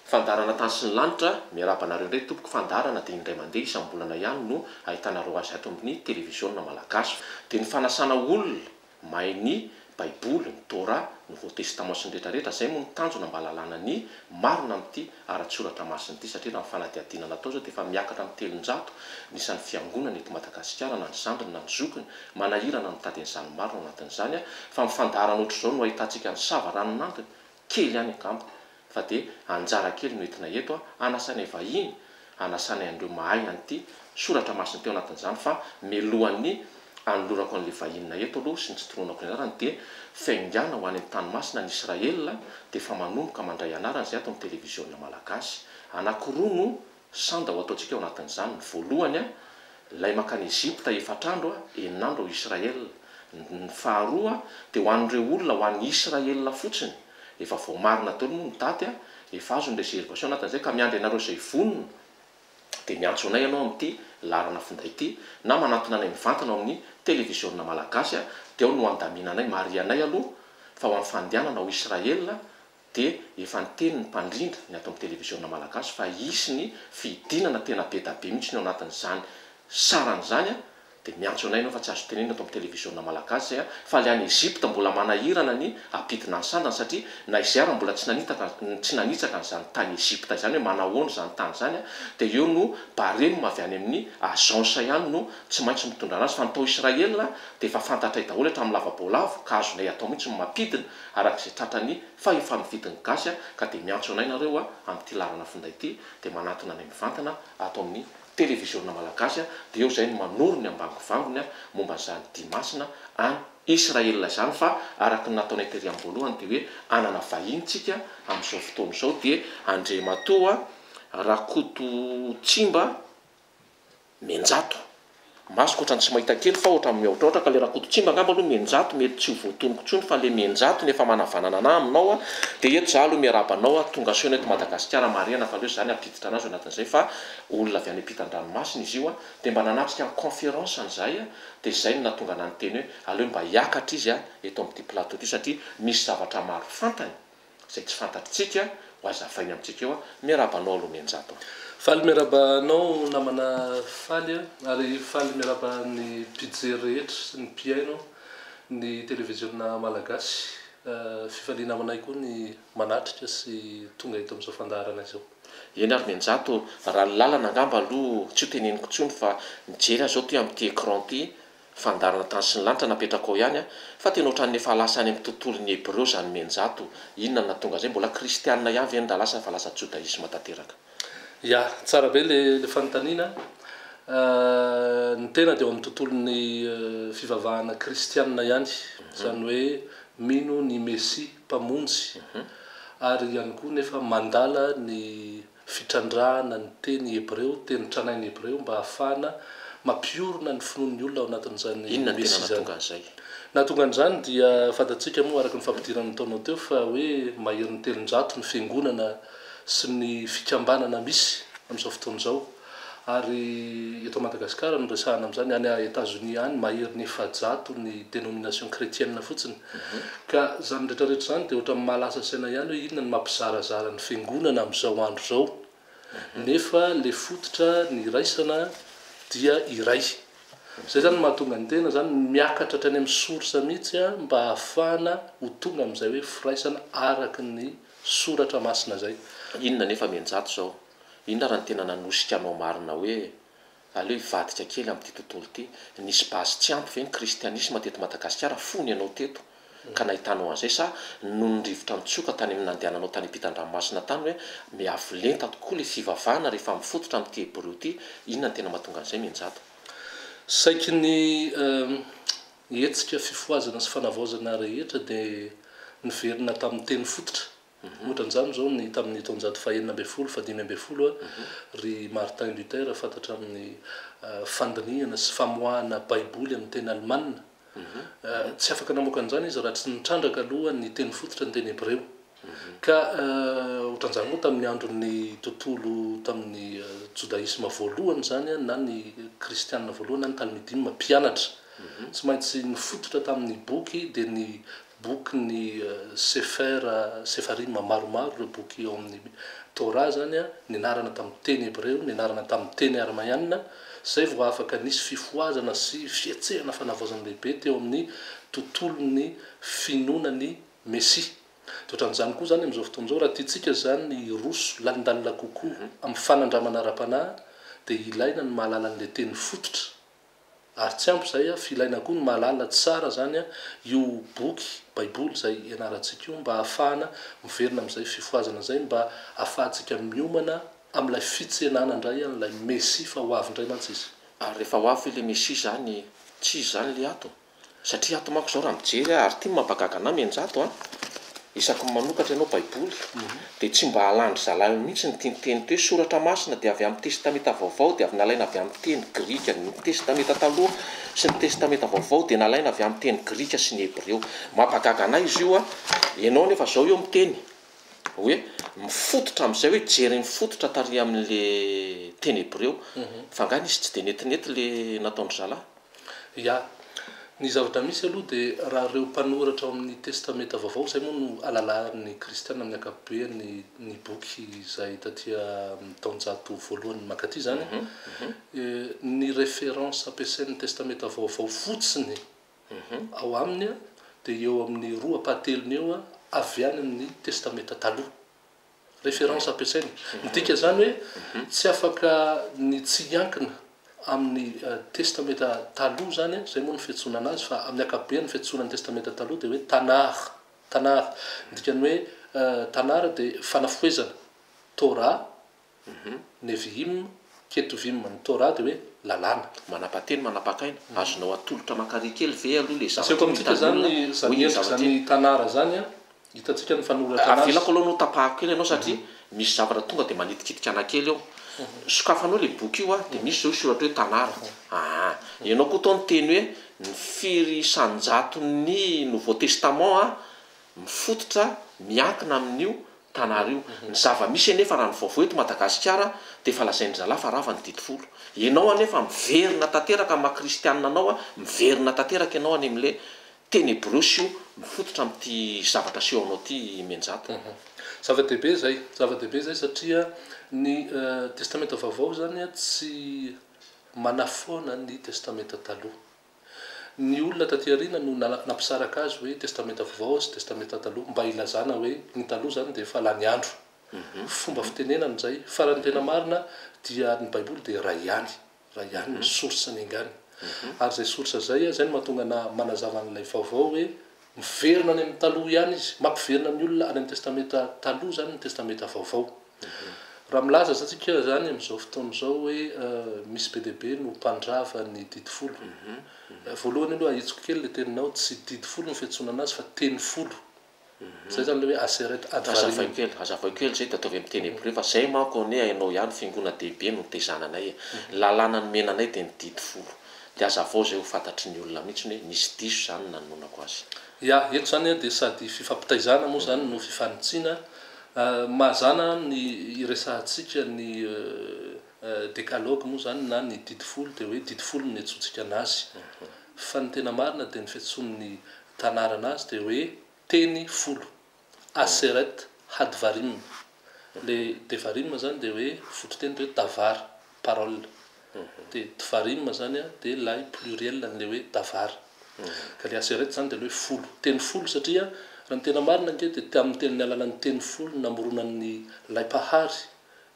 fandarana tany sy ny lanitra miarabanareo ndray tompoko fandarana dia indray mandeha isam-bolana ihany no ahitanareo azy ato amin'ny télévision malagasy dia ny fanasana olona mahay ny baiboly ny tora ny Nouveau Testament sy ny rehetrarehetra zay moa ny tanjona mba halalana ny marina amin'ity ara-tsoratra masina ity satria raha ny fanadihadiana natao zao dia efa miakatra amin'ny telonjato nisan'ny fiangonana eto Madagasikara na ny zandriny na ny zokiny manahirana mitady an'izany marina ao anatin'izany fa mifandarana ohatr'izao no ahitantsika ny sava ranon'antony kely ihany angamba fa dia anjara kely no entina eto anasany vahiny anasany andreo mahay an'ity soratra masina teo anatin'izany fa melohan'ny anolorako an'le vahinina eto aloha sy ny tsitronako ny anarany dia faingana ho any tanomasina ny Israela dia fa manomboka mandray anarany zay ato amin'ny télévision malagasy anankiroa no sanda ho ataontsika ao anatin'izany ny voalohany lay makany Egypta efatrandro eninandro ao Israela ny faharoa dia ho an'ireo olona ho an'ny Israela fotsiny efa vao marina teo moa ny daty efa azo ny réservation anatin'izay ka miandry anareo izay vonona dia miantso anay ianao amin'ity larana finday ity na manantona anay mivantana ao amin'ny télévision malagasy dia ao no andaminanay marianay aloha fa ho amin'ny fandehanana ao Israela dia efa niteny ny mpandrindra ny ato amin'ny télévision malagasy fa hisy ny fidinana tena be da be mihitsy ny ao anatin'izany saran'izany dia miantso anay ianao fa tsy azo tenenina ato amin'ny télévision malagasy zay fa le any Egypta mbola manahirana ny ampidina ny sandana satria na izay ary mbola tsy nanitsaka n'izany tany Egypta izany hoe manahoana izany tany izany dia eo no baremo avy any amin'ny agence ihany no tsy maintsy mitondra anazy fa natao Israela dia efa fantatra daholo hatramin'ny lavabolavo ka azonay atao mihitsy mampidina arak'izay tratrany fa efa mividiny gasy ka dia miantso anay nareo amin'ity larana finday ity dia manatona anay mivantana ato amin'ny télévision malagasy dia eo zay ny manoro ny ambangovangony momba n'izany dimasina any Israela izany fa araka ny nataonay tery amin'ny voalohany dia hoe anana vahintsika amin'izao fotoana izao dia Andriamatoa Rakoto Tsimba Menjato masoko ohatrany tsy mahita kely fa ohatrany mihoatraohatra ka le Rakoto Tsimba angamba aloha Menjato mety tsy ho voatonoko intsony fa le Menjato nefa manavanana ana aminao dia eto za aloha miarabanao tonga soa eto Madagasikara marena fa leo zany ampiditra anazy anatin'izay fa olona avy any ampitan-dranomasina izy io dia mba nanatrika amin'ny conférence an'izay dia zay no nahatonga ana ny teny hoe aleo mba hiakatra izy eto amin'ity plateau ity satria misy zavatra maro fantany zay tsy fantatritsika ho azavainy amintsika eo miarabanao aloha Menjato faly miarabanao namana faly ary faly miaraba ny mpijery rehetra sy ny mpiaino ny télévision malagasy fifaliana aminay koa ny manatrika sy tonga eto amin'izao fandaharana izao eny ary Menjato raha lalana angamba aloha tsy ho teneniko intsony fa mijery azy zao ty amin'ity écran ty fandarana tany sy ny lanitra napetraka ao ihany fa tena ohatran'ny efa lasa any amin'ny tontolon'ny Hébreu zany Menjato inona natonga zay mbola kristianina ihany ve ny lasa fa lasa judaisme tanteraka ya tsara be le fanontaniana ny tena dia eo amin'ny tontolon'ny fivavahana kristianina ihany zany hoe mino ny Messia mpamonjy ary ihany koa nefa mandala ny fitrandrahana ny teny Hébreu teny tranainy Hébreu mba ahafahana mampiorona ny finoan'ny olona ao anatin'izany Messia zany nahatonga an'izany dia fantatsika moa araka ny fampidirana taonao teo fa hoe mahery ny telonjato ny fiangonana sy ny fikambanana misy amin'izao fotoana izao ary eto Madagasikara no resahana amin'izany any États-Unis any mahery ny efajato ny dénomination chrétienne fotsiny ka zany rehetrarehetra zany dia ohatra mahalasa saina ihany hoe inona ny mampizarazara ny fiangonana amin'izao andro zao nefa le fototra ny raisana dia iray zay zany mahatonga ny tena zany miakatra hatrany amin'ny source mihitsy mba ahafahana ho tonga amin'izay hoe firaisana araka ny soratra masina zay inona nefa Menjato zao inona raha ny tena nanosika anao marina hoe aleo hivadika kely amin'ity tontolo ity nisy base tsy ampy ve ny kristianisme teto Madagasikara fony ianao teto ka nahitanao an'izay sa noho ny rivotra mitsoka tany amin'ny nandehananao tany ampitan-dranomasina tany hoe miavolenta tokoa le fivavahana rehefa mifototra amin'ity Hébreu ity inona ny tena mahatonga an'izay Menjato saiky ny hetsika fifoazana sy fanavaozana rehetra dia niverina tamin'ny teny fototra ohatran'izany zao ny tamin'ny taonjato fahaenina ambin'ny folo fadimy ambin'ny folo ry Martin Luther fantatra amin'ny fandiniana sy famoahana baiboly amin'ny teny Alemanina tsy afaka namoaka an'izany izy raha tsy nitrandraka aloha ny teny fototra ny teny Hébreu ka ohatran'izany moa tamin'ny andron'ny tontolo tamin'ny judaisme voalohany zany na ny kristianina voalohany na ny talmudisme mpianatra tsy maintsy nifototra tamin'ny boky dia ny boky ny sefarima maromaro reo boky eo amin'ny Torah zany a nianarana tamin'ny teny hébreu nianarana tamin'ny teny aramayanina zay vao afaka nisy fifoazana sy fietsehana fanavaozana lehibe teo amin'ny tontolon'ny finoanany Mesia. Totran'izany koa zany amin'izao fotoan'izao raha tiatsika zany ny roso lalindalina kokoa amin'ny fanandramana ara-panahy dia ilaina ny mahalala an'ilay teny fototra ary tsy ampy zay a filaina koa ny mahalala tsara zany a io boky baiboly zay ianarantsika io mba ahafahana miverina amin'izay fifoazana zay mba ahafahantsika miomana amin'ilay fitsenana indray an'ilay Mesia fa ho avy indray mantsy izy. Ary rehefa ho avy ilay Mesia zany tsy izy zany le ato satria ato manko zao raha mijery ary ity mampagaga anahy mianjato a isaky manokatra ianao baiboly dia tsy mba halandry zalahy mihitsy ny tianyteny toe soratra masina dia avy amin'ny testameta vaovao dia avy nalaina avy amin'ny teny grika ny testameta taloha sy ny testameta vaovao dia nalaina avy amin'ny teny grika sy ny hébreu. Mampagaga anahy izy io a ianao nefa zao eo miteny hoe mifototra amin'izay hoe jery mifototra tary amin'le teny hébreu fa ngany izy tsy dia netinety le nataondry zalahy. Ya ny zavatra misy aloha dia raha reo mpanoratra ao amin'ny testameta vaovao zay moa no alalahan'ny kristiana amin'ny ankapobeny ny boky izay tatia taonjato voalohany makaty zany ny référence ampiasain'ny testameta vaovao fotsiny ao aminy a dia eo amin'ny 2/3 eo a avy any amin'ny testameta taloha référence ampiasainy midika zany hoe tsy afaka ny tsy iankina amin'ny testameta taloha zany zay moa ny fiantsonana azy fa amin'ny ankapobeny ny fiantsonan'ny testameta taloha dia hoe tanar midikany hoe tanar dia fanafoezana Torah Neviim Ketuvim ny Torah dia hoe lalàna manapateny manapakaina azonao atolotra makarikely ve aloha le zavatra zany tanara zany a hitatsika ny fanoratra anazy avelako aloha no tapahako kely ianao satria misy zavatra tonga dia manitikitika anakely eo sokafanao le boky io a dia misy zao soratra hoe tanara ianao koa tao ny teny hoe ny firy isan-jaton'ny nouveau testament a mifototra miankina amin'io tanara io ny zava-misy anefa raha ny vaovao eto Madagasikara dia efa lazain'ny zalahy fa rava ny didifolo ianao anefa miverina tanteraka maha-kristianina anao a miverina tanteraka ianao any amin'le teny hébreu sy io mifototra amin'ity zavatra seho anao ty mianjato. Zava-dehibe zay satria ny testameta vaovao zany a tsy manafoana ny testameta taloha. Ny olona taty aoriana no nampisaraka azy hoe testameta vaovao sy testameta taloha mba ilazana hoe ny taloha zany dia efa lany andro fomba fitenenana zay fa raha ny tena marina dia ny baiboly dia ray ihany ny source ny angany ary zay source zay zay no mahatonga na manazava n'ilay vaovao hoe miverina any amin'ny taloha ihany izy mampiverina ny olona any amin'ny testameta taloha zany ny testameta vaovao. Raha milaza satsika zany amin'izao fotoan'izao hoe misy be dehibe no mpandrava ny didifolo voalohany aloha ahitsiko kely le teninao tsy didifolo no fiantsonana azy fa teny folo zay zany le hoe aseret advarim azavao kely zay ataovy amin'ny teny hébreu fa zay manko ne hainao ihany fiangona dehibe no tezananay lalàna ny menanay dia ny didifolo dia azavao zay ho fantatry ny olona mihitsy hoe nisy diso zany nanonako azy. Ya eto zany a dia sady fifampitaizana moa zany no fifanitsiana mahazana ny iresahantsika ny décalogue moa zany na ny didifolo dia hoe didifolo ny atsotsika anazy fa ny tena marina dia ny fiantson'ny tanarana azy dia hoe teny folo aseret hadvarim le devarim zany dia hoe fototeny dia hoe davar parole dia dvarim zany a dia lay pluriel an'le hoe davar ka le aseret zany dia le hoe folo teny folo satria raha ny tena marina nke dia tamin'ny teny alalan'ny teny folo namoronan'ny laipahary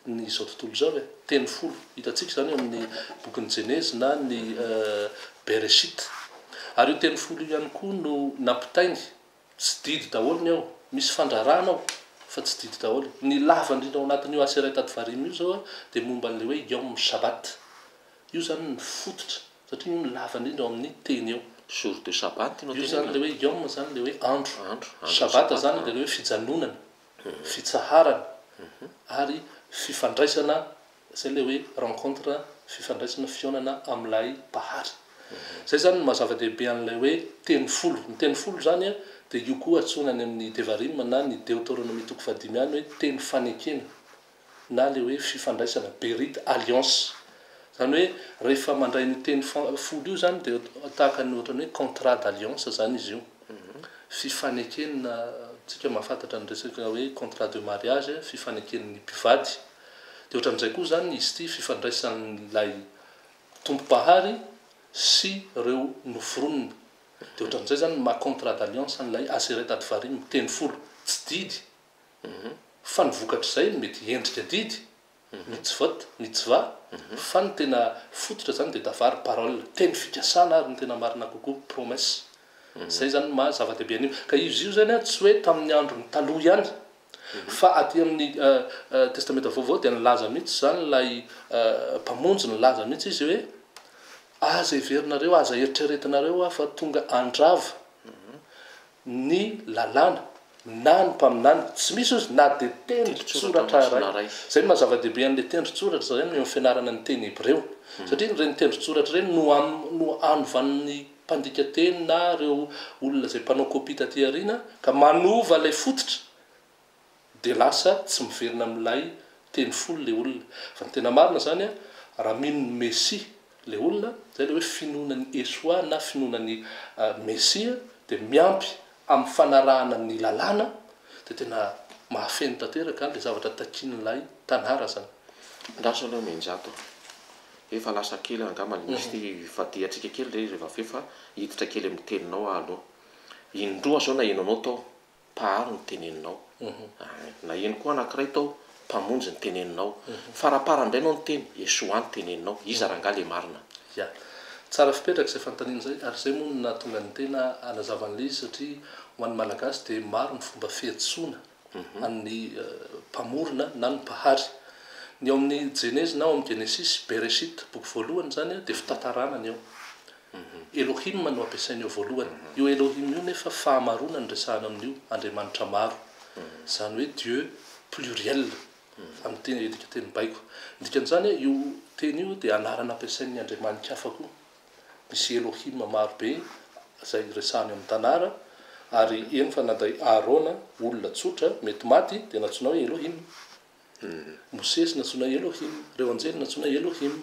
ny izao tontolo zao e teny folo hitatsika zany amin'ny bokin'ny Genèse na ny Bereshit ary io teny folo ihany koa no nampitainy tsy didy daholo ny ao misy fandrarana ao fa tsy didy daholo ny lava indrindra ao anatin'io aseret advarim io zao a dia momba an'le hoe yom shabat io zany ny fototra satria io ny lava indrindra ao amin'ny teny eo jour de sabat io zany le hoe yom zany le hoe andro shabata zany dia le hoe fijanonana fitsaharana ary fifandraisana zay le hoe rencontre fifandraisana fionana amin'ilay pahary zay zany ny mazava-dehibe an'ilay hoe teny folo ny teny folo zany a dia io koa atsonany amin'ny devarim na ny deutéronomie 15 any hoe teny fanekena na le hoe fifandraisana berit alliance zany hoe rehefa mandray ny teny folo io zany dia tahaka ny ohatrany hoe contrat d'alliance zany izy io fifanekena tsika mahafantatra ny resaka hoe contrat de mariage fifaneken'ny mpivady de ohatran'izay koa zany izy ity fifandraisan'lay tompo-pahary sy reo noforoniny de ohatran'izay zany ma contrat d'alliance an'lay aseret ady varimy miteny folo tsy didy fa nivokatra zay mety endrika didy mitsy vote mitsy va fa ny tena fototra zany de davary parole teny fikasana ary ny tena marina kokoa promesse zay zany ma zava-dehibe an'io ka izy io zany tsy hoe tamin'ny andro ny taloha ihany fa aty amin'ny testamenta vaovao dia nilaza mihitsy zany lay mpamonjy nilaza mihitsy izy hoe aza iverinareo aza eritreretinareo fa tonga andrava ny lalàna na ny mpaminany tsy misy izy na de tendry-tsoratra ray zay maha zava-dehibe an'le tendry-tsoratra zany amin'ny fianarana ny teny hebreo satria reny tendry-tsoratra reny no anovan'ny mpandika teny na reo olona zay mpanao kopia taty arina ka manova lay fototra de lasa tsy miverina amin'ilay teny folo le olona fa ny tena marina zany raha mino ny messia le olona zay le hoe finoanany esoa na finoanany messia de miampy amin'ny fanarahana ny lalàna de tena mahafeno tanteraka le zavatra takin'ilay tanàra zany ndraso aloha menjato efa lasa kely angamany misy ty fadiatsika kely le rehefa fefa hiditra kely amin'ny teninao aloha indroa zao na enonao tao pahary ny teneninao na eny koa anankiray tao mpamonjy ny teneninao faraparandrainao ny teny esoany teneninao izy aranga le marina ya tsara fipetraka zay fantaniana zay ary zay moa na tonga ny tena anazavan'le izy satria ho an'ny malagasy de maro ny fomba fiantsoana amin'ny mpamorona na ny mpahary ny ao amin'ny Genèse na ao amin'ny Genesis Bereshit boky voalohany zany de fitantarana ny ao Elohim no ampiasainy eo voalohany io Elohim io nefa fahamarona ny resahana amin'io andriamanitra maro zany hoe Dieu pluriel amin'ny teny edika teny baiko dikan'izany io teny io de anarana ampiasain'ny andriamanitra hafa koa misy Elohim maro be zay resahany amin'ny tanàra ary eny fa nanday Arona olona tsotra mety maty de natsona hoe Elohim Mosesy natsona Elohim reo anjely natsona Elohim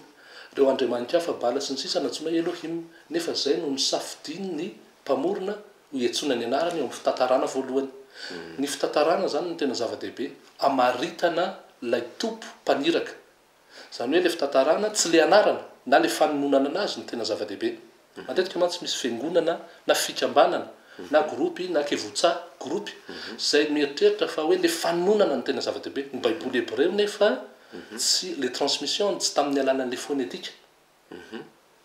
reo andriamanitra hafa bala sy ny sisa natsona Elohim nefa zay no nisafidin'ny mpamorona ho iantsona ny anarany eo amin'ny fitantarana voalohany ny fitantarana zany no tena zava-dehibe amaritana lay tompo mpaniraka zany hoe le fitantarana tsy le anarana na le faninonana anazy ny tena zava-dehibe matetika mantsy misy fiangonana na fikambanana na gropy na kevotsa gropy zay mieritreritra fa hoe le faninonana ny tena zava-dehibe ny baiboly hebreo nefa tsy le transmission tsy tamin'ny alalan'le fonetika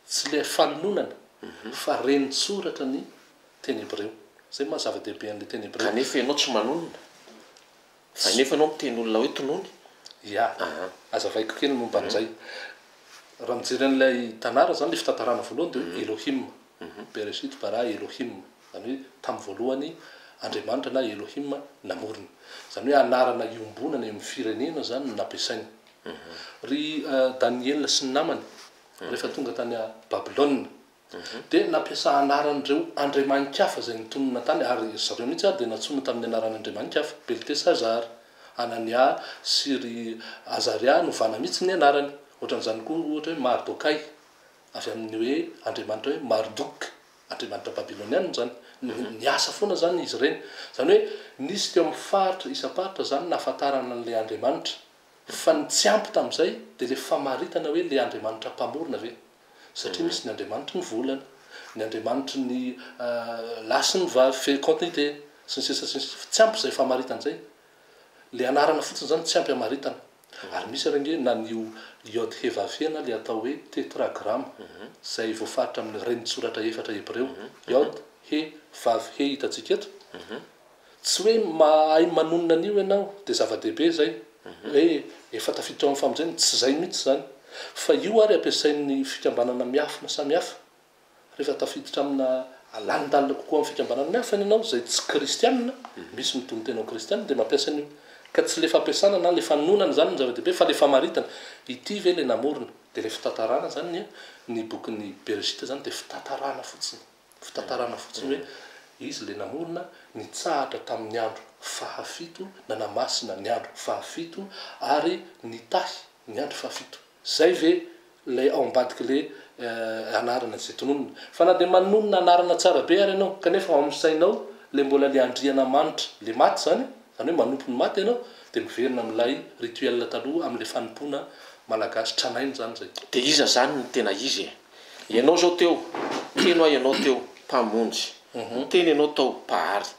tsy le faninonana fa reny soratra ny teny hebreo zay maha zava-dehibe an'le teny hebreo kanefa ianao tsy manonona fa nefa anao miteny olona hoe tonony ya azavaiko kely momba an'izay raha mijery an'ilay tanàra zany le fitantarana voalohany de hoe Elohim Bereshit bara Elohim zany hoe tamin'ny voalohany andriamanitra na Elohim namorona zany hoe anarana iombonana eo amin'ny firenena zany nampiasainy ry Daniel sy ny namany rehefa tonga tany Babilôna de nampiasa anaran'ireo andriamanitra hafa zay nitonona tany ary zareo mihitsy de natsona tamin'ny anaran'andriamanitra hafa Beltesazar Anania sy ry Azaria novana mihitsy ny anarany ohatran'izany koa ohatra hoe Mardokay avy amin'ny hoe andriamanitra hoe Marduk andriamanitra babiloniana zany ny asa foana zany izy ireny zany hoe nisy teo amin'ny faritra isa-paritra zany nahafantarana an'le andriamanitra fa ny tsy ampy tamin'izay de le famaritana hoe le andriamanitra mpamorona ve satria misy ny andriamanitra ny volana ny andriamanitra ny lasy ny vavy fécondité sy ny sisa tsy ampy zay famaritana zay le anarana fotsiny zany tsy ampy amaritana ary misy range na nio iod hevavena le atao hoe tetragramme zay voafaritra amin'ny renitsoratra efatra hebreo iod he vavy he hitantsika eto tsy hoe mahay manonona an'io ianao de zava-dehibe zay hoe efa tafiditra amin'ny famonjena tsy zay mihitsy zany fa io ary ampiasain'ny fikambanana miafina samihafa rehefa tafiditra amina alanindalina kokoa amin'ny fikambanana miafina ianao zay tsy kristianina misy mitony tena kristianina de mampiasa an'io ka tsy le fampiasana na le fanononana zany ny zava-dehibe fa le famaritana ity ve le namorona de le fitantarana zany ny bokin'ny Bereshit zany de fitantarana fotsiny hoe izy le namorona nitsahatra tamin'ny andro fahafito nanamasina ny andro fahafito ary nitahy ny andro fahafito zay ve le ao ambadiky le anarana zay tononona fa na de manonona anarana tsara be ary ianao kanefa ao amin'ny sainao le mbola le andriana manitra le maty zany hoe manompo ny maty ianao dia miverina amin'ilay rituel taloha amin'ilay fanompona malagasy tranainy zany zay. Dia iza zany ny tena izy ianao zao teo teno ianao teo mpamonjy teny ianao tao mpahary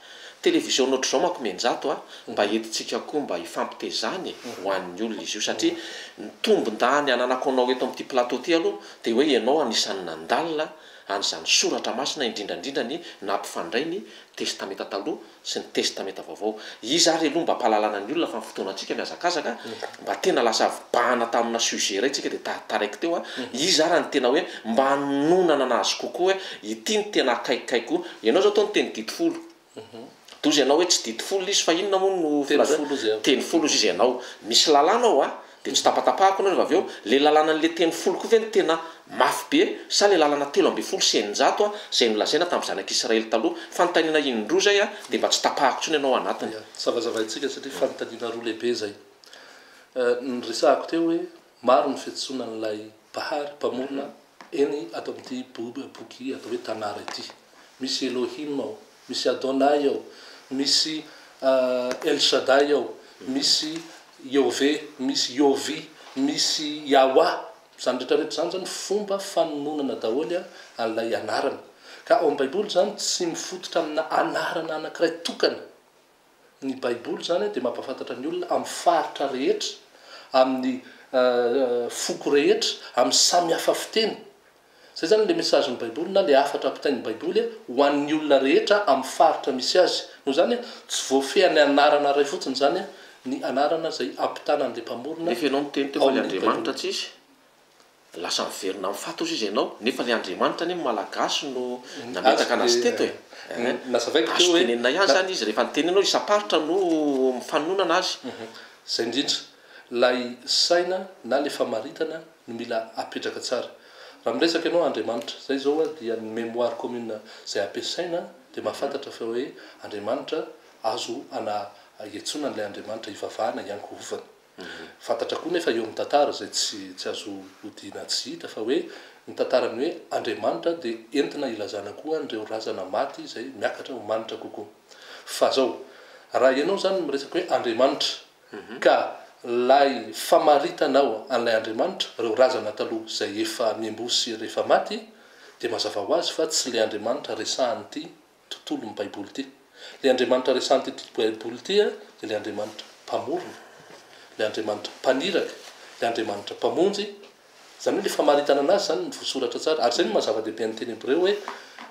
télévision ohatr' zao manko menjato mba entintsika koa mba hifampitezany ho an'ny olona izy io satria ny tombon-dany ananako anao eto amin'ity plateau ty aloha dia hoe ianao anisan'ny nandalina an'izany soratra masina indrindrandrindra ny nampifandray ny testameta taloha sy ny testameta vaovao. Izy ary aloha mba hampalalana ny olona fa ny fotoanantsika miazakazaka mba tena lasa vibahana tamina sujet ray tsika dia taraiky teo izy ary ny tena hoe mba hanonana anazy kokoa hoe ity ny tena akaikikaiko ianao zao tao ny teny didifolo tozy ianao hoe tsy didifolo izy fa inona moa no teny folo izy ianao misy lalànao dia tsy tapatapahako anao avy eo le lalàna n'le teny folo koa ve ny tena mafy be sa le lalàna 13 sy 9 zay nolazaina tamin'ny zanak'Israely taloha fanontaniana indroa zay dia mba tsy tapahako tsony ianao anatiny. Zavazavaintsika satria fanontaniana roa lehibe zay ny resahako teo hoe maro ny fiantsonan'ilay mpahary mpamorona eny atao amin'ity boky atao hoe tanara ity. Misy Elohim ao, misy Adonai ao, misy El Shaddai ao, misy Yahvé, misy Yovi, misy Yawa. Zany rehetrarehetra zany zany fomba fanononana daholo an'ilay anarana. Ka ao amin'ny baiboly zany tsy mifototra amina anarana anankiray tokana. Ny baiboly zany dia mampafantatra ny olona amin'ny faritra rehetra, amin'ny foko rehetra, amin'ny samy hafa fiteny. Zay zany le message ny baiboly na le afatra ampitain'ny baiboly ho an'ny olona rehetra amin'ny faritra misy azy. Noho zany tsy voafehy ny anarana ray fotsiny zany ny anarana zay ampitanan'le mpamorona. Nefa ianao miteny teo fa le Andriamanitra tsisy lasa miverina amin'ny fato izy ianao nefa le Andriamanitra ny malagasy no nametaka anazy teto nazavaiko teo hoe tenenina ihany zany izy rehefa nitenenao isaparitra no mifanonana azy. Zay indrindra lay saina na le famaritana no mila apetraka tsara. Raha miresaka ianao Andriamanitra zay zao dia ny mémoire commune zay ampiasaina dia mahafantatra fa hoe Andriamanitra azo iantsoana n'ilay Andriamanitra ivavahana iankohovana. Fantatra koa nefa eo amin'ny tantara zay tsy azo hodiana tsy hita fa hoe ny tantarany hoe Andriamanitra dia entina ilazana koa an'ireo razana maty izay miakatra ho manitra kokoa. Fa zao raha ianao zany miresaka hoe Andriamanitra ka lay famaritanao an'ilay Andriamanitra ireo razana taloha zay efa miambosy rehefa maty dia mazava ho azy fa tsy le Andriamanitra resahan'ity tontolo ny baiboly ity. Le Andriamanitra resahan'ity baiboly ity dia le Andriamanitra mpamorona, le Andriamanitra mpaniraka, le Andriamanitra mpamonjy. Zany hoe le famaritana anazy zany ny voasoratra tsara. Ary zay no mazava-dehibe ny teny Hebreo hoe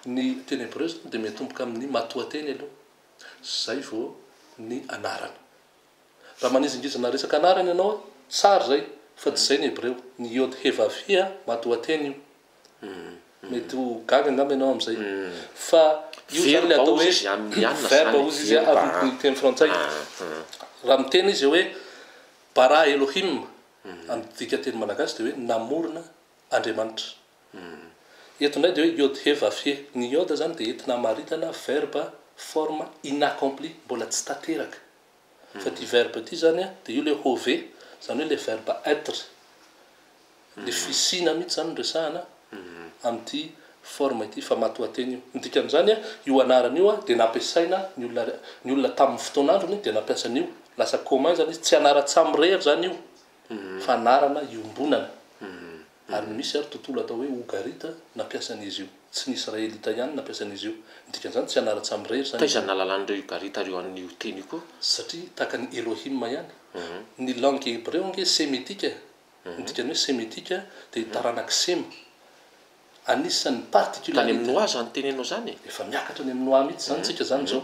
ny teny Hebreo zany dia mitomboka amin'ny matoan-teny aloha. Zay vao ny anarana. Raha manizingizana resaka anarana ianao tsara zay fa tsy zay ny Hebreo. Ny Yod He Vav He matoan-teny io. Mety ho gaga angamba ianao amin'izay. Fa io zany le atao hoe verbe ozy izy amin'ny teny frantsay. Raha miteny izy hoe bara Elohim amin'ny dika teny malagasy dia hoe namorona Andriamanitra. Eto indray dia hoe Yod He Vav He. Ny Yod zany dia entina maritana verbe forme inaccompli mbola tsy tanteraka. Fa ty verbe ty zany dia io le hove zany hoe le verbe être. Le fisina mihitsy zany resahana amin'ity forme ity fa matoan-teny io. Ny dikan'izany io anarana io dia nampiasaina ny olona tamin'ny fotoan'androny dia nampiasa an'io. Lasa commun zany izy tsy anara-tsamorery zany io fa anarana iombonana. Ary misy ary tontolo atao hoe Ogarita nampiasan'izy io. Tsy ny Israelita ihany nampiasan'izy io. Ny dikan'izany tsy anara-tsamorery zany. Taizany nalalàn'ireo Ogarita ireo an'io teny koa satria tahaka ny Elohim ihany. Ny langue hébreu nge sémitique. Ny dikany hoe sémitique dia taranaka Sema. Anisan'ny particularité. Tany amin'ny noa zany tenenao zany. Efa miakatra ny amin'ny noa mihitsy zany tsika zany zao.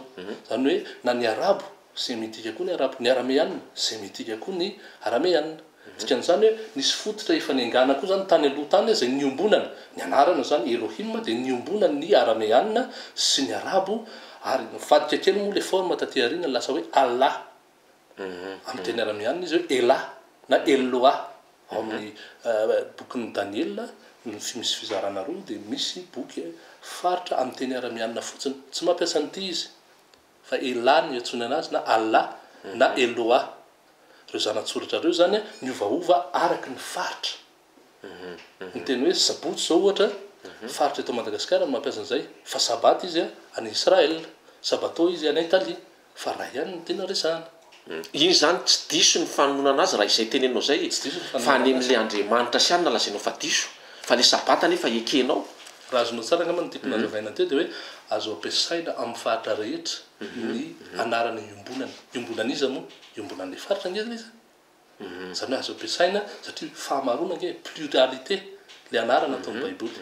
Zany hoe na ny arabo sémitique koa ny arabo, ny araméanina sémitique koa ny araméanina. Dikan'izany hoe nisy fototra efa niangana koa zany tany aloha tany zay niombonana ny anarana zany Elohim dia niombonana ny araméanina sy ny arabo ary nivadika kely moa le forme taty aoriana lasa hoe Allah. Amin'ny teny araméanina izy hoe Elah na Eloah. Ao amin'ny bokin'ny Daniel misy fizarana roa dia misy boky faritra amin'ny teny araméanina fotsiny tsy mampiasa an'ity izy fa Elah ny antsoina anazy na Allah na Eloah. Ireo zanatsoratra ireo zany niovaova araky ny faritra. Ny teny hoe sabotsy zao ohatra faritra eto Madagasikara no mampiasa an'izay fa sabaty izy any Israel. sabato izy any Italia fa raha ihany ny tena resahana. Iny zany tsy diso ny fanonona anazy raha izay teneninao zay fa ny am'le Andriamanitra sy anina lazainao fa diso fa le sabata nefa ekenao. Raha azonao tsara angamba ny tiako nazavaina teo dia hoe azo ampiasaina amin'ny fahatra rehetra ny anarana iombonana. Iombonaniza moa iombonan'le faritra ngeza izy. Zany hoe azo ampiasaina satria fahamarona nge pluralité le anarana atao amin'ny baiboly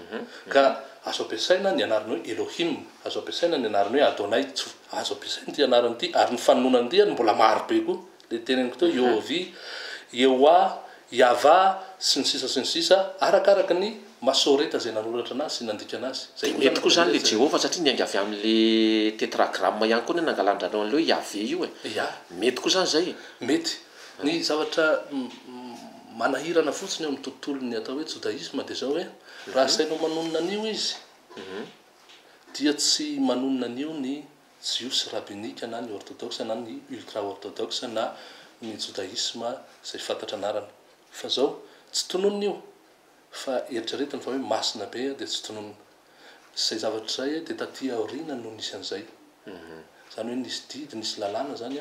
ka azo ampiasaina ny anarany hoe Elohim, azo ampiasaina ny anarany hoe Adonai, azo ampiasaina ty anarany ty ary ny fanononany ty mbola maro be koa le teneniko teo Yehovi, Yehoa, Yava sy ny sisa arakaraka ny masoreta zay nanoratra anazy sy nandika anazy. Zay mety koa zany le Jehova satria nianga avy amin'le tetragramme ihany koa nangalandranao an'le hoe Yahvé io e. Ya, mety koa zany zay. Mety ny zavatra manahirana fotsiny amin'ny tontolon'ny atao hoe judaïsme dia zao hoe raha sainao manonona an'io izy dia tsy manonona an'io ny jios rabbinika na ny orthodoxe na ny ultra orthodoxe na ny judaïsme zay fantatra anarana fa zao tsy tononona io fa eritreretiny fa hoe masina be dia tsy tononona zay zavatra zay dia taty aoriana no nisy an'izay zany hoe nisy didy nisy lalàna zany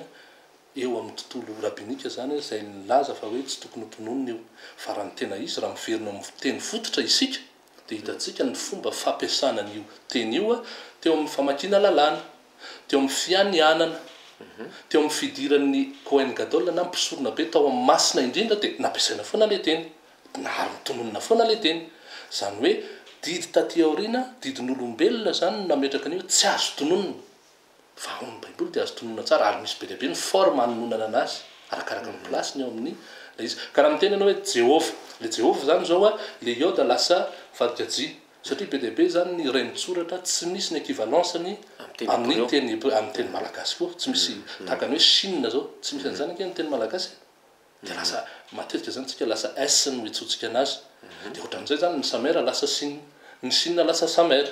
eo amin'ny tontolo rabbinika zany zay nilaza fa hoe tsy tokony tononona io fa raha ny tena izy raha miverina amin'ny teny fototra isika dia hitantsika ny fomba fampiasana an'io teny io teo amin'ny famakina lalàna, teo amin'ny fianianana, teo amin'ny fidiran'ny Kohen Gadol na mpisorona be tao amin'ny masina indrindra dia nampiasaina foana le teny na ary mitononona foana le teny zany hoe didy taty aoriana didin'olombelona zany nametraka an'io tsy azo tononona fa ao amin'ny baiboly dia azo tononona tsara ary misy be dia be ny forme anononana anazy arakaraka ny plasiny ao amin'ny le izy karaha miteny ianao hoe Jehova le Jehova zany zao le ioda lasa vadikaji satria be dia be zany ny renitsoratra tsy misy ny équivalence-ny amin'ny teny amin'ny teny malagasy koa tsy misy tahaka ny hoe Chine zao tsy misy an'izany anke ny teny malagasy dia lasa matetika zany tsika lasa S no hitsotsika anazy dia ohatran'izay zany ny samera lasa Chine ny Chine lasa samera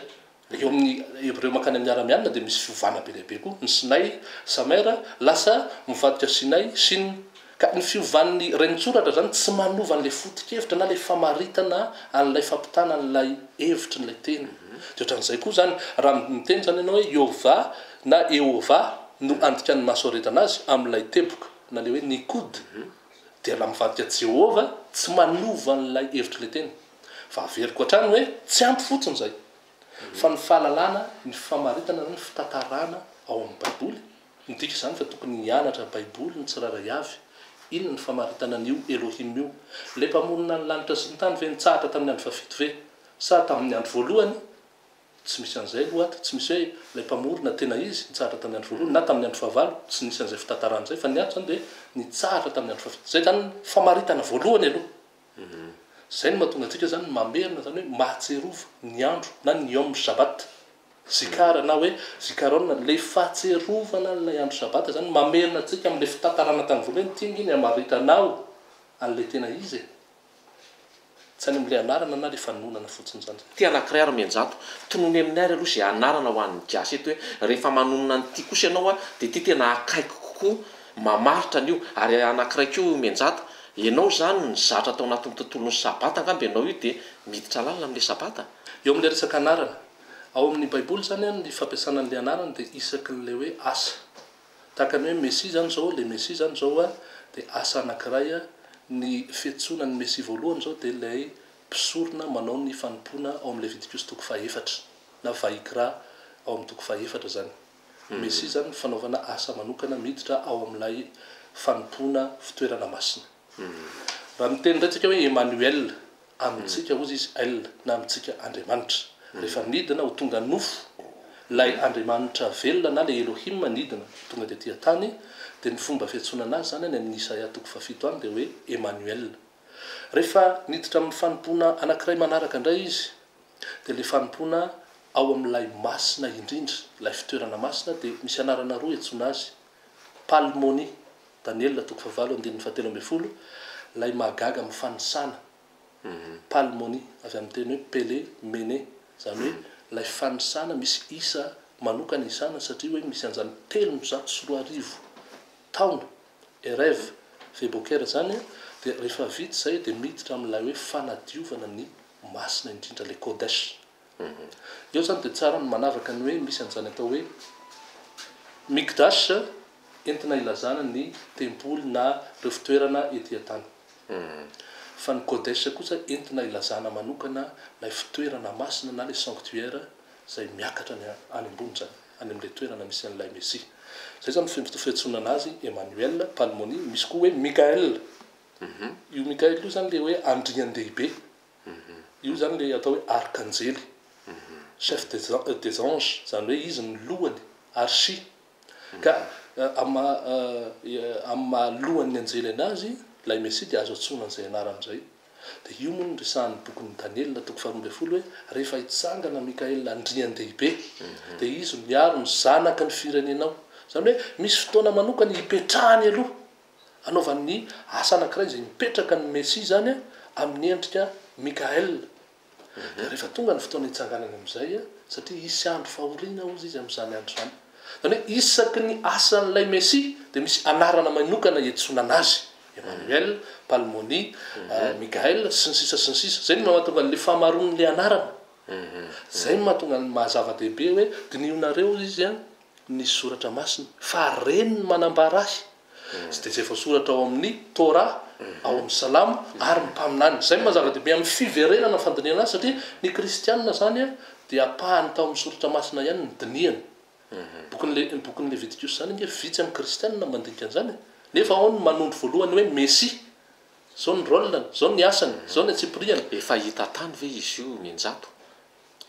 eo amin'ny hebreo makany amin'ny ara-mianina dia misy fiovana be lehibe koa ny sinay samera lasa mivadika sinay Chine ka ny fiovan'ny renitsoratra zany tsy manova an'le foto-kevitra na le famaritana an'ilay fampitana an'ilay hevitry n'ilay teny dia ohatran'izay koa zany raha miteny zany ianao hoe Yehova na Ehova no andikan'ny masoreta anazy amin'ilay teboka na le hoe Nikud dia raha mivadika Jehova tsy manova an'ilay hevitry le teny fa averiko hatrany hoe tsy ampy fotsiny zay fa ny fahalalana ny famaritana ny fitantarana ao amin'ny baiboly midika zany fa tokony hianatra baiboly ny tsiraray avy inona ny famaritana an'io Elohim io le mpamonina ny lanitra sy ny tany ve nitsahatra tamin'ny andro fafito ve sa tamin'ny andro voalohany tsy misy an'izay aloha tsy misy hoe le mpamorona tena izy nitsahatra tamin'ny andro voalohany na tamin'ny andro fahavalo tsy nisy an'izay fitantarana zay fa ny antony dia nitsahatra tamin'ny andro fafito zay zany famaritana voalohany aloha zay no mahatonga antsika zany mamerina zany hoe mahatserova ny andro na ny yom sabat zikara na hoe zikarona le fahatserovana n'ilay andro sabata zany mamerina antsika amin'le fitantarana tany voalohany tingy ny amaritanao an'le tena izy tsy any amin'le anarana na le fanonana fotsiny zany ty anankiray ary-menjato tonony amin'ny ary aloha zay anarana ho an'ny gasy eto hoe rehefa manonona nyty kosa ianao dia ty tena akaiky kokoa mamaritra an'io ary anankiray koa menjato ianao zany ny zatra atao anatin'ny tontolon'ny sabata angamba ianao io dia miditra lalina amin'le sabata eo amin'le resaka anarana ao amin'ny baiboly zany ny fampiasana an'le anarana dia isaky n'le hoe asa tahaka ny hoe Messia zany zao le Messia zany zao dia asa anankiray ny fiantsonan'ny Messia voalohany zao dia ilay mpisorona manao ny fanompoana ao amin'ny Levitikos toko fahaefatra na Vaikra ao amin'ny toko fahaefatra zany Messia zany fanaovana asa manokana miditra ao amin'ilay fanompoana fitoerana masina raha miteny ratsika hoe Emmanuel amintsika ozy izy L na amintsika Andriamanitra rehefa nidina ho tonga nofo lay Andriamanitra velona na le Elohim nidina tonga dia tia tany dia ny fomba fiantsonana azy zany any amin'ny Isaia toko fafito any dia hoe Emmanuel rehefa niditra amin'ny fanompoana anankiray manaraka indray izy dia le fanompoana ao amin'ilay masina indrindra ilay fitoerana masina dia misy anarana roa iantsona azy Palmoni Daniel toko fahavalo andininy fahatelo ambin'ny folo lay mahagaga amin'ny fanisana Palmoni avy amin'ny teny hoe Pele Mene zany hoe lay fanisana misy isa manokana isana satria hoe misy an'izany 340 taona Erev Febokera zany dia rehefa vita zay dia miditra amin'ilay hoe fanadiovana ny masina indrindra le Kodesh eo zany dia tsara ny manavaka ny hoe misy an'izany atao hoe mikdash entina ilazana ny tempoly na reo fitoerana etỳ tany. Fa ny kodesh kosa entina ilazana manokana lay fitoerana masina na le sanctuaire zay miakatra any ambony zany, any am'le toerana misy an'ilay Messie. Zay zany fiantsoana anazy Emmanuel Palmoni, misy koa hoe Mikael. Io Mikael io zany le hoe andrian-dehibe. Io zany le atao hoe arkanjely, chef des anges, zany hoe izy ny lohany archi. Ka amin'ny lohan'ny anjely anazy lay Messie dia azo antsoina an'izay anaran'izay. Dia io moa no resahan'ny bokin'ny Daniel toko 12 hoe rehefa hitsangana Mikael andrian-dehibe dia izy miaro ny zanaky ny firenenao. Zany hoe misy fotoana manokany hipetrahany aloha anaovan'ny asa anankiray izay mipetraka ny Messie zany amin'ny endrika Mikael. Dia rehefa tonga ny fotoana hitsanganany amin'izay satria isy andro fahoriana ozy izy amin'izany andro zany. Zany hoe isaky ny asan'ilay Messie dia misy anarana manokana hiantsoana anazy. Emmanuel, Palmoni, Mikael, sy ny sisa sy ny sisa. Zay no mahatonga an'le famaron'le anarana. Zay no mahatonga ny mahazava-dehibe hoe dinionareo izy ny soratra masina fa reny ny manambara azy. Tsy dia izay voasoratra ao amin'ny Torah, ao amin'ny Salamo ary ny mpaminany. Zay no mahazava-dehibe amin'ny fiverenana fandiniana azy satria ny kristianina zany dia apahany tao amin'ny soratra masina ihany ny diniany. Bokin'ny Leviticus zany nge vitsy amin'ny kristianina mandinika an'izany. Nefa ao ny manondro voalohany hoe Messie. Zao ny rôlany, zao ny asany, zao ny atsipriany. Efa hita tany ve izy io mianjato?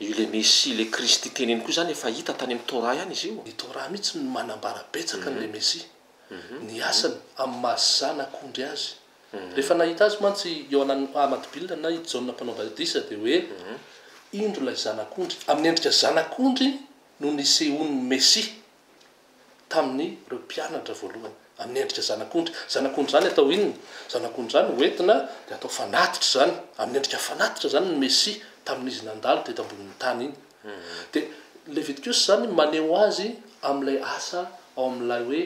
Io le Messie, le Kristy teneny koa zany efa hita tany amin'ny Torah ihany izy io. Ny Torah mihitsy no manambara betsaka an'le Messie. Ny asany amin'ny mahazanak'ondry azy. Rehefa nahita azy mantsy eo anaty Bible na i Jaona mpanao batisa dia hoe indro ilay zanak'ondry, amin'ny endrika zanak'ondry no nisehon'ny Messie tamin'ny reo mpianatra voalohany. Amin'ny endrika zanak'ondry. Zanak'ondry zany atao inona? Zanak'ondry zany hoentina dia atao fanatitra zany. Amin'ny endrika fanatitra zany ny Messie tamin'izy nandalo teto ambonin'ny tany iny. Dia Leviticus zany maneho azy amin'ilay asa ao amin'ilay hoe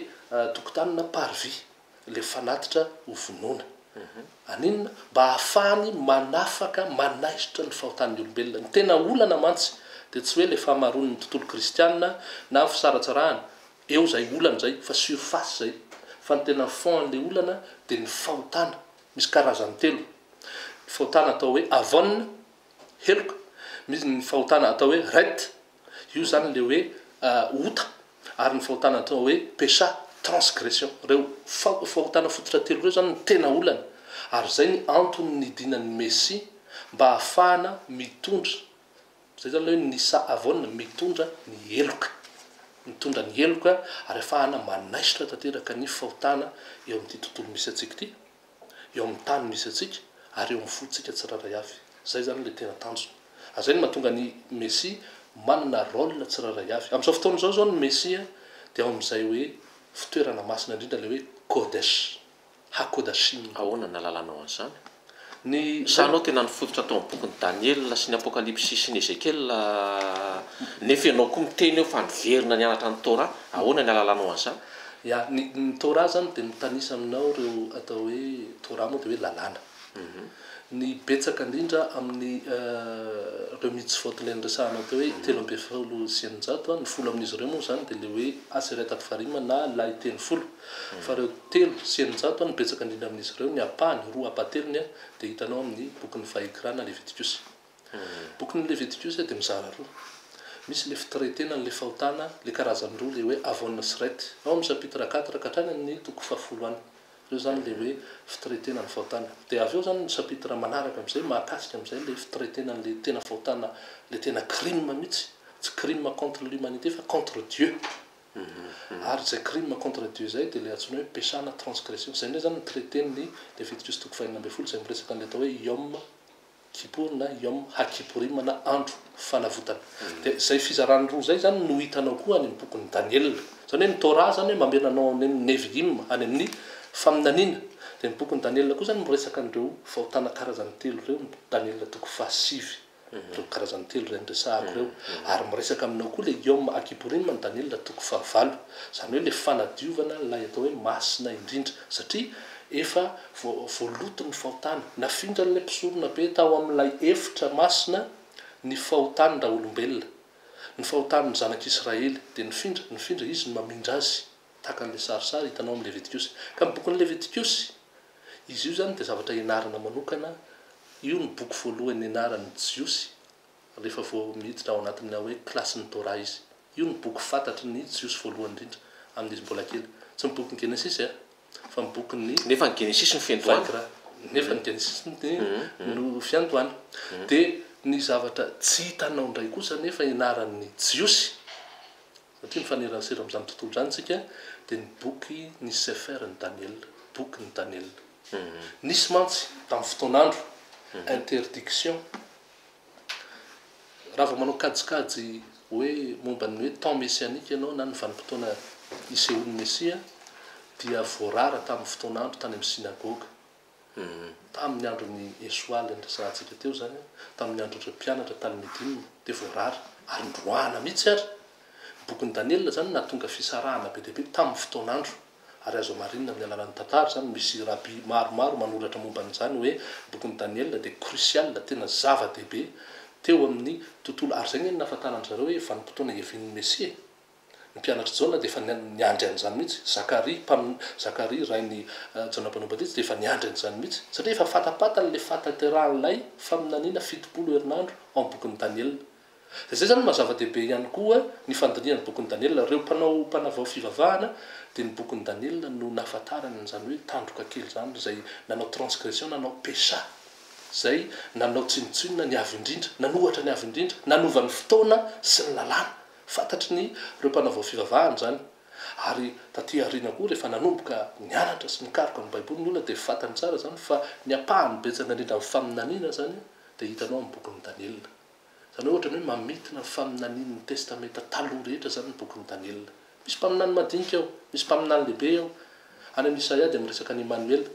tokotany na parvis, le fanatitra ho vonoina. Aninona? Mba ahafahany manafaka manaisitra ny fahotan'ny olombelona. Ny tena olana mantsy dia tsy hoe le fahamaron'ny tontolo kristianina na fisaratsarahana. Eo zay olana zay fa surface zay. Fa ny tena fond an'le olana dia ny fahotana. Misy karazany telo. Ny fahotana atao hoe avonna, heloka. Misy ny fahotana atao hoe ret. Io zany le hoe ota. Ary ny fahotana atao hoe péché, transgression. Reo fahotana fototra telo reo zany ny tena olana. Ary zay ny antony nidinan'ny Messie mba ahafahana mitondra. Zay zany hoe nisa avonna mitondra ny heloka. Mitondra ny heloka ary ahafahana manaisitra tanteraka ny fahotana eo amin'ity tontolo misy atsika ity, eo amin'ny tany misy atsika ary eo amin'ny fotsika tsiraray avy. Zay zany le tena tanjona. Zay no mahatonga ny Messie manana rôle tsiraray avy. Amin'izao fotoana zao ny Messie dia ao amin'izay hoe fitoerana masina indrindra le hoe Kodesh, Hakodashim. Ahoana nalalanao an'izany? Sanao tena nifototra tao amin'ny bokin'ny Daniel sy ny Apocalypse sy ny Ezekiel nefa ianao koa miteny eo fa niverina nianatra ny Torah. Ahoana ny alalanao an'izany? Ya, ny Torah zany dia mitanisa aminao reo atao hoe Torah moa dia hoe lalàna. Ny betsaka indrindra amin'ny reo mitzvot le niresahanao teo hoe 3 sy 900 ny folo amin'izy ireo moa zany dia le hoe Aseret Afarima na Lahy 30. Fa reo 3 sy 900 ny betsaka indrindra amin'izy ireo ny apahany roa apateliny dia hitanao amin'ny bokin'ny Vaikra Leviticus. Bokin'ny Leviticus dia mizara roa. Misy le fitoretena le fahotana le karazany roa le hoe avonna sy ret. Ao amin'ny chapitre 4 katrana ny toko 10 any. Reo zany le hoe fitoretena ny fahotana. Dia avy eo zany ny chapitre manaraka amin'izay mahakasika amin'izay le fitoretena le tena fahotana, le tena crime mihitsy. Tsy crime contre l'humanité fa contre Dieu. Ary zay crime contre Dieu zay dia le antsoina hoe péché na transgression. Zay ndray zany ny traiten'ny Leviticus toko 12 izay miresaka an'le atao hoe Yom Kippur na Yom HaKippurim na andro fanavotana. Dia zay fizarany roa zay zany no hitanao koa any amin'ny bokin'ny Daniel. Zany hoe ny Torah zany mameranao any amin'ny Nevi'im, any amin'ny faminaniana. Dia ny bokin'ny Daniel koa zany miresaka an'ireo fahotana karazany telo reo, Daniel toko 7. Reo karazany telo reo resahako reo. Ary miresaka aminao koa le Yom HaKippurim ny Daniel toko 9. Zany hoe le fanadiovana ilay atao hoe masina indrindra satria efa voaloto ny fahotana. Nafindra ilay mpisorona be tao amin'ilay efitra masina ny fahotana olombelona. ny fahotaniny zanak'Israely dia nifindra izy ny mamindra azy tahaka n'le sarisary hitanao amin'ny Levitikosy. Ka ny bokin'ny Levitikosy izy io zany dia zavatra ianarana manokana. Io ny boky voalohany ianaran'ny Jiosy rehefa vao miditra ao anatin'ny hoe klasin'ny Torah izy. Io ny boky fantatry ny Jiosy voalohany indrindra amin'izy mbola kely. Tsy ny bokin'ny Genesis fa ny bokin'ny nefa ny Genesis ny fiandohana. Nefa ny Genesis no fiandohana. Dia ny zavatra tsy hitanao indray kosa nefa ianaran'ny Jiosy satria mifanerasera amin'izany tontolo izany tsika dia ny boky ny Sefer ny Daniel, boky ny Daniel. Nisy mantsy tamin'ny fotoan'andro interdiction raha vao manao kajikajy hoe momba ny hoe temps messianique ianao na ny vanim-potoana isehoan'ny Mesia dia voarara tamin'ny fotoan'andro tany amin'ny synagoga. Tamin'ny andron'ny Esoaly resahantsika teo zany, tamin'ny andron'ireo mpianatra Talmudime dia voarara ary ndroana mihitsy ary. Bokin'ny Daniel zany nahatonga fisarahana be dia be tamin'ny fotoan'andro. Ary azo marinina amin'ny alalan'ny tantara zany misy rabi maromaro manoratra momba an'izany hoe bokin'ny Daniel dia crucial, tena zava-dehibe teo amin'ny tontolo. Ary zay ny nahafantaran'zareo hoe vanim-potoana hiavian'ny Mesia. Ny mpianatra Jaona dia efa niandry an'izany mihitsy. Zakaria rain'ny Jaona Mpanao-Batisa dia efa niandry an'izany mihitsy satria efa fatapatany le fatateran'ilay faminaniana 70 herinandro ao amin'ny bokin'ny Daniel. Zay zany mazava-dehibe ihany koa ny fandinian'ny bokin'ny Daniel. Ireo mpanavao fivavahana dia ny bokin'ny Daniel no nahafantarany an'izany hoe tandroka kely zany zay nanao transgression, nanao pécha, zay nanao tsinotsinona ny avy indrindra, nanohatra ny avy indrindra, nanova ny fotoana sy ny lalàna. Fantatry ny ireo mpanavao fivavahana zany. Ary taty aoriana koa rehefa nanomboka nianatra sy nikaroka ny Baiboly ny olona dia fantany tsara zany fa ny apahany betsaka indrindra amin'ny faminaniana zany dia hitanao amin'ny bokin'ny Daniel. Zany ohatra hoe mamitina ny faminanian'ny testamenta taloha rehetra zany ny bokin'ny Daniel. Misy mpaminany madinika ao, misy mpaminany lehibe ao. Any amin'ny Isaia dia miresaka ny Emmanuel,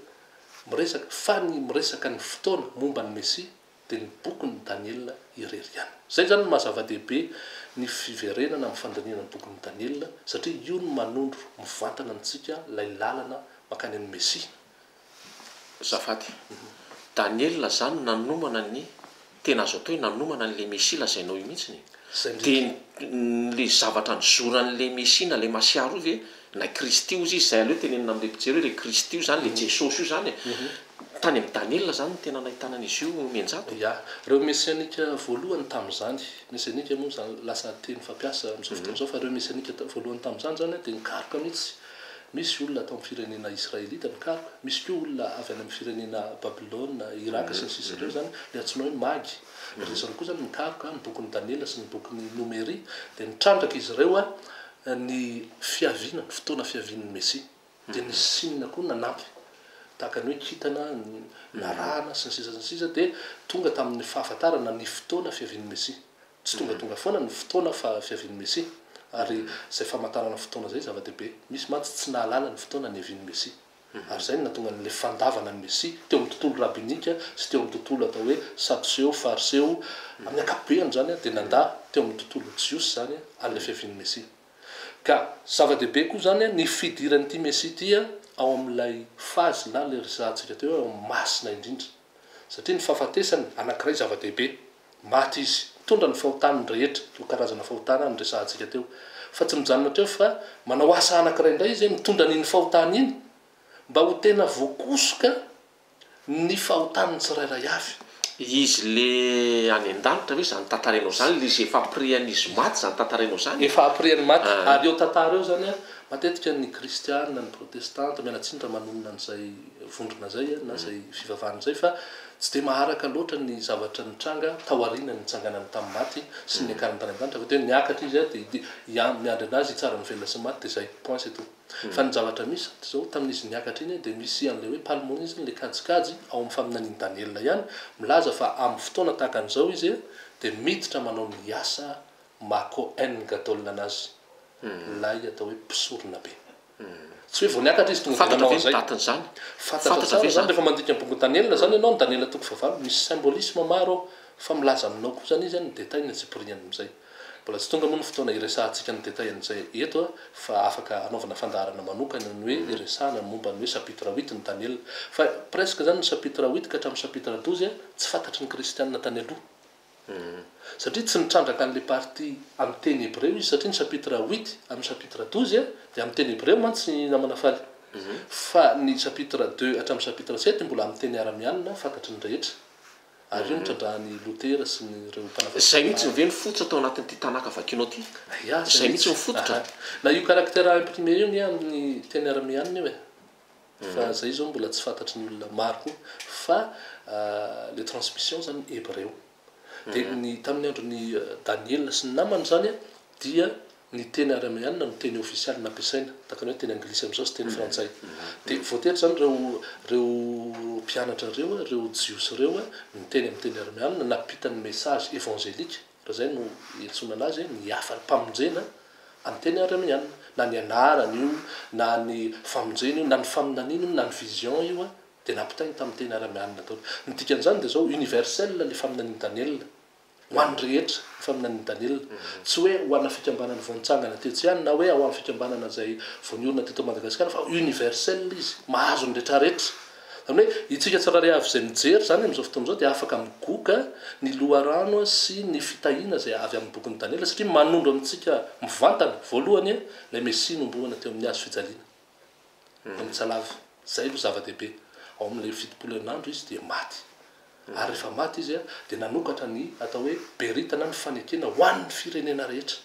miresaka ny fotoana momba ny Mesia dia ny bokin'ny Daniel ireriana. Zay zany mazava-dehibe ny fiverenana amin'ny fandiniana ny bokin'ny Daniel satria io no manondro mivantana antsika lay lalana makany amin'ny Mesia. Zafaty. Daniel zany nanomana ny tena azo atao hoe nanomana n'le Mesia lazainao io mihitsy. Dia le zavatra nizoran'le Mesia na le masiaro ve na Kristy izy izay aloha tenenina amin'le mpijery hoe le Kristy io zany le Jesosy io zany tany amin'ny Daniel zany no tena nahitana an'izy io mianjato. Ya, ireo mesianika voalohany tamin'izany, mesianika moa zany lasa teny fampiasa amin'izao fotoana izao fa ireo mesianika voalohany tamin'izany zany dia nikaroka mihitsy. Misy olona atao amin'ny firenena Israelita nikaroka, misy koa olona avy any amin'ny firenena Babilôna, Iraka sy ny sisa ireo zany le antsoina hoe magy. Ry zareo koa zany nikaroka ny bokin'ny Daniel sy ny bokin'ny Nomery dia nitrandraka izy ireo ny fiaviana, ny fotoana fiavian'ny Mesia. Dia ny sinina koa nanampy tahaka ny hoe kitana, narahana sy ny sisa dia tonga tamin'ny fahafantarana ny fotoana fiavian'ny Mesia. Tsy tonga foana ny fotoana fiavian'ny Mesia. Ary zay famantarana fotoana zay zava-dehibe. Misy mantsy tsy nahalala ny fotoana ny avian'ny Mesia. Ary zay natonga n'le fandavana ny Mesia teo amin'ny tontolo rabbinika sy teo amin'ny tontolo atao hoe sadoseo, fariseo amin'ny ankapobeny zany dia nandà teo amin'ny tontolo Jiosy zany an'le fiavian'ny Mesia. Ka zava-dehibe koa zany ny fidiran'ity Mesia ity ao amin'ilay fazy na le resahantsika teo ao masina indrindra. Satria ny fahafatesany anankiray zava-dehibe, maty izy, mitondra ny fahotany rehetra, to karazana fahotana ny resahantsika teo. Fa tsy mijanona teo fa manao asa anankiray indray izy mitondra n'iny fahotany iny mba ho tena voakosoka ny fahotany tsirairay avy. Izy le any an-danitra hoe zany tantarainao zany le efa aprian'izy maty zany tantarainao zany. Efa apriany maty. Ary eo tantara eo zany matetika ny kristiana, ny protestanta mialatsindra manonona an'izay vondrona zay na zay fivavahana zay fa tsy dia maharaka loatra ny zavatra nitranga taoriana ny nitsanganany tamin'ny maty sy ny akarany tany an-danitra fa teo niakatra izy dia miandry anazy tsara ny velona sy maty dia zay point c'est tout. Fa ny zavatra misy zao tamin'izy niakatra iny dia misy an'le hoe palmonisme le kajikajy ao amin'ny faminanian'ny Daniel ihany milaza fa amin'ny fotoana tahaka an'izao izy dia miditra manao ny asa mako engadolina anazy lay atao hoe mpisorona be. Tsy hoe vao niakatra izy tonga dia manao zay. Fantatra tsara zany rehefa mandika ny bokin'ny Daniel zany ianao ny Daniel toko fahavalo misy symbolisme maro fa milaza aminao koa zany izy ny détail tsy piriany amin'izay. Mbola tsy tonga moa ny fotoana iresahantsika ny détail an'izay eto fa afaka anaovana fandaharana manokana ny hoe iresahana momba ny hoe chapitre 8 ny Daniel. Fa presque zany ny chapitre 8 ka hatramin'ny chapitre 12 tsy fantatry ny kristianina tany aloha. satria tsy nitrandraka an'le partie amin'ny teny hébreu izy satria ny chapitre 8 amin'ny chapitre 12 dia amin'ny teny hébreu mantsy namana faly fa ny chapitre 2 hatramin'ny chapitre 7 mbola amin'ny teny aramianina fantatry ny rehetra ary io nitradrany Lutera sy nyreo zay mihitsy ve ny fototra atao anatin'ity tanaka vakinao ty zay mihitsy ny fototra na io caractère imprimé io ny amin'ny teny aramianina io fa zay zao mbola tsy fantatry ny olona maro koa fa le transmission zany hébreu dia ny tamin'ny andron'ny Daniel sy ny namany zany dia ny teny aramianina no teny ofisialy nampiasaina takany hoe teny anglisy am'izao sy teny frantsay dia voatery zany reo mpianatra reo jiosy reo ny teny amin'ny teny aramianina napitany message évangélique raha zay no iantsona anazy ny afany mpamonjena amin'ny teny aramianina na ny anarany io na ny famonjena io na ny faminanina io na ny vision io dia nampitainy tamin'ny teny aramianina tao ny dikan'izany dia zao universel le faminanin'ny Daniel ho an'ny rehetra faminan'ny Daniel tsy hoe ho anna fikambanana voantsangana tetsy ihany na hoe ao amin'ny fikambanana zay voaniorina teto Madagasikara fa universel izy mahazo ny rehetrarehetra zany hoe itsika tsirairay avy zay mijery zany amin'izao fotoana izao dia afaka migoka ny loharano sy ny fitahiana zay avy amin'ny bokin'ny Daniel satria manondro amintsika mivantana voalohany ilay Mesia nomboana teo amin'ny hazo fijaliana mitsalavy zay aloha zava-dehibe ao amin'ilay fitopolo herinandro izy dia maty ary rehefa maty izy dia nanokatra ny atao hoe beritana ny fanekena ho an'ny firenena rehetra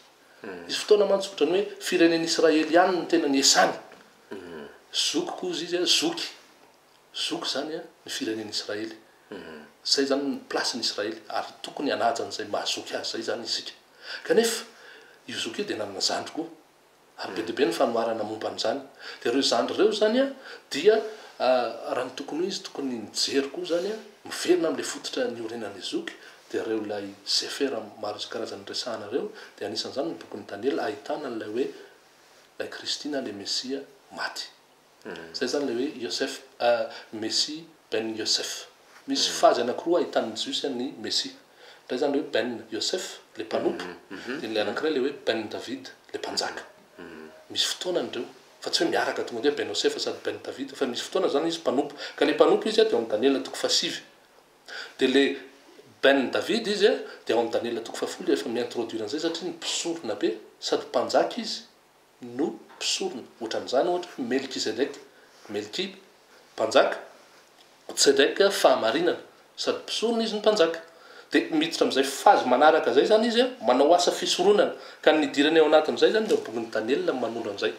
izy fotoana mantsotra ny hoe firenena Israely ihany ny tena ny esany zoky koa izy zoky zany ny firenena Israely zay zany ny placen'ny Israely ary tokony hanajan'izay mahazoky azy zay zany isika kanefa io zoky io dia nanana zandry koa ary be deabe ny fanoharana momba an'izany dia reo zandry reo zany dia raha ny tokony izy tokony mijery koa zany miverina amin'le fototra ny orenan'le zoky dia reo lay sefera maro karazany resahanareo dia anisan'izany ny bokin'ny Daniel ahitana n'lay hoe lay Kristina le Mesia maty zay zany le hoe Yosef Messie ben Yosef misy fazy anankiroa ahitan'ny jiosy ny Messie ray zany le hoe ben Yosef le mpanompo dia le anankiray le hoe ben David le mpanjaka misy fotoana andreo fa tsy hoe miaraka tonga dia ben Yosef sady ben David fa misy fotoana zany izy mpanompo ka le mpanompo izy dia amin'ny Daniel toko fasivy dia le ben David izy dia amin'ny Daniel toko fafolo efa miintroduire an'izay satria ny mpisorona be sady mpanjaka izy no mpisorona ohatran'izany ohatra Melkizedek mpanjaka Tsedek fahamarinana sady mpisorona izy ny mpanjaka dia miditra amin'izay fazy manaraka zay zany izy manao asa fisoronana ka nidirany ao anatin'izay zany le bokin'ny Daniel manondro an'izay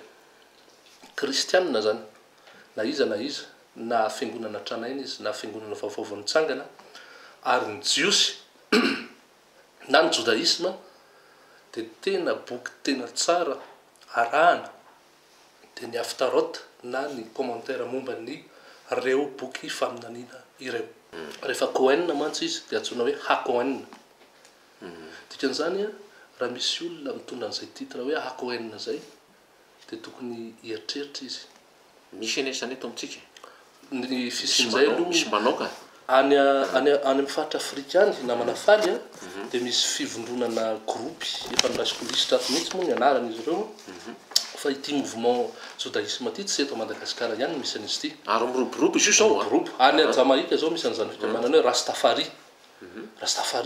kristianina zany na iza na fiangonana tranainy izy na fiangonana vaovao nitsangana ary ny jiosy na ny jodaisma dia tena boky tena tsara arahana dia ny Haftarot na ny commentaire momba ny reo boky faminanina ireo rehefa Cohen mantsy izy dia antsoina hoe Hakohen dikan'izany raha misy olona mitondra an'izay titre hoe Hakohen zay dia tokony hieritreritra izy misy enesany eto amintsika ny fisin'izay aloha misy manoka any amin'ny faritra afrikany namana faly dia misy fivondronana groupy efa nirasikolisitra mihitsy moa ny anaran'izy ireo fa ity mouvement judaïsme ity tsy eto Madagasikara ihany misy an'izy ity ary miroboroby izy io zao groupe any Jamaïque zao misy an'izany fikambanana hoe Rastafari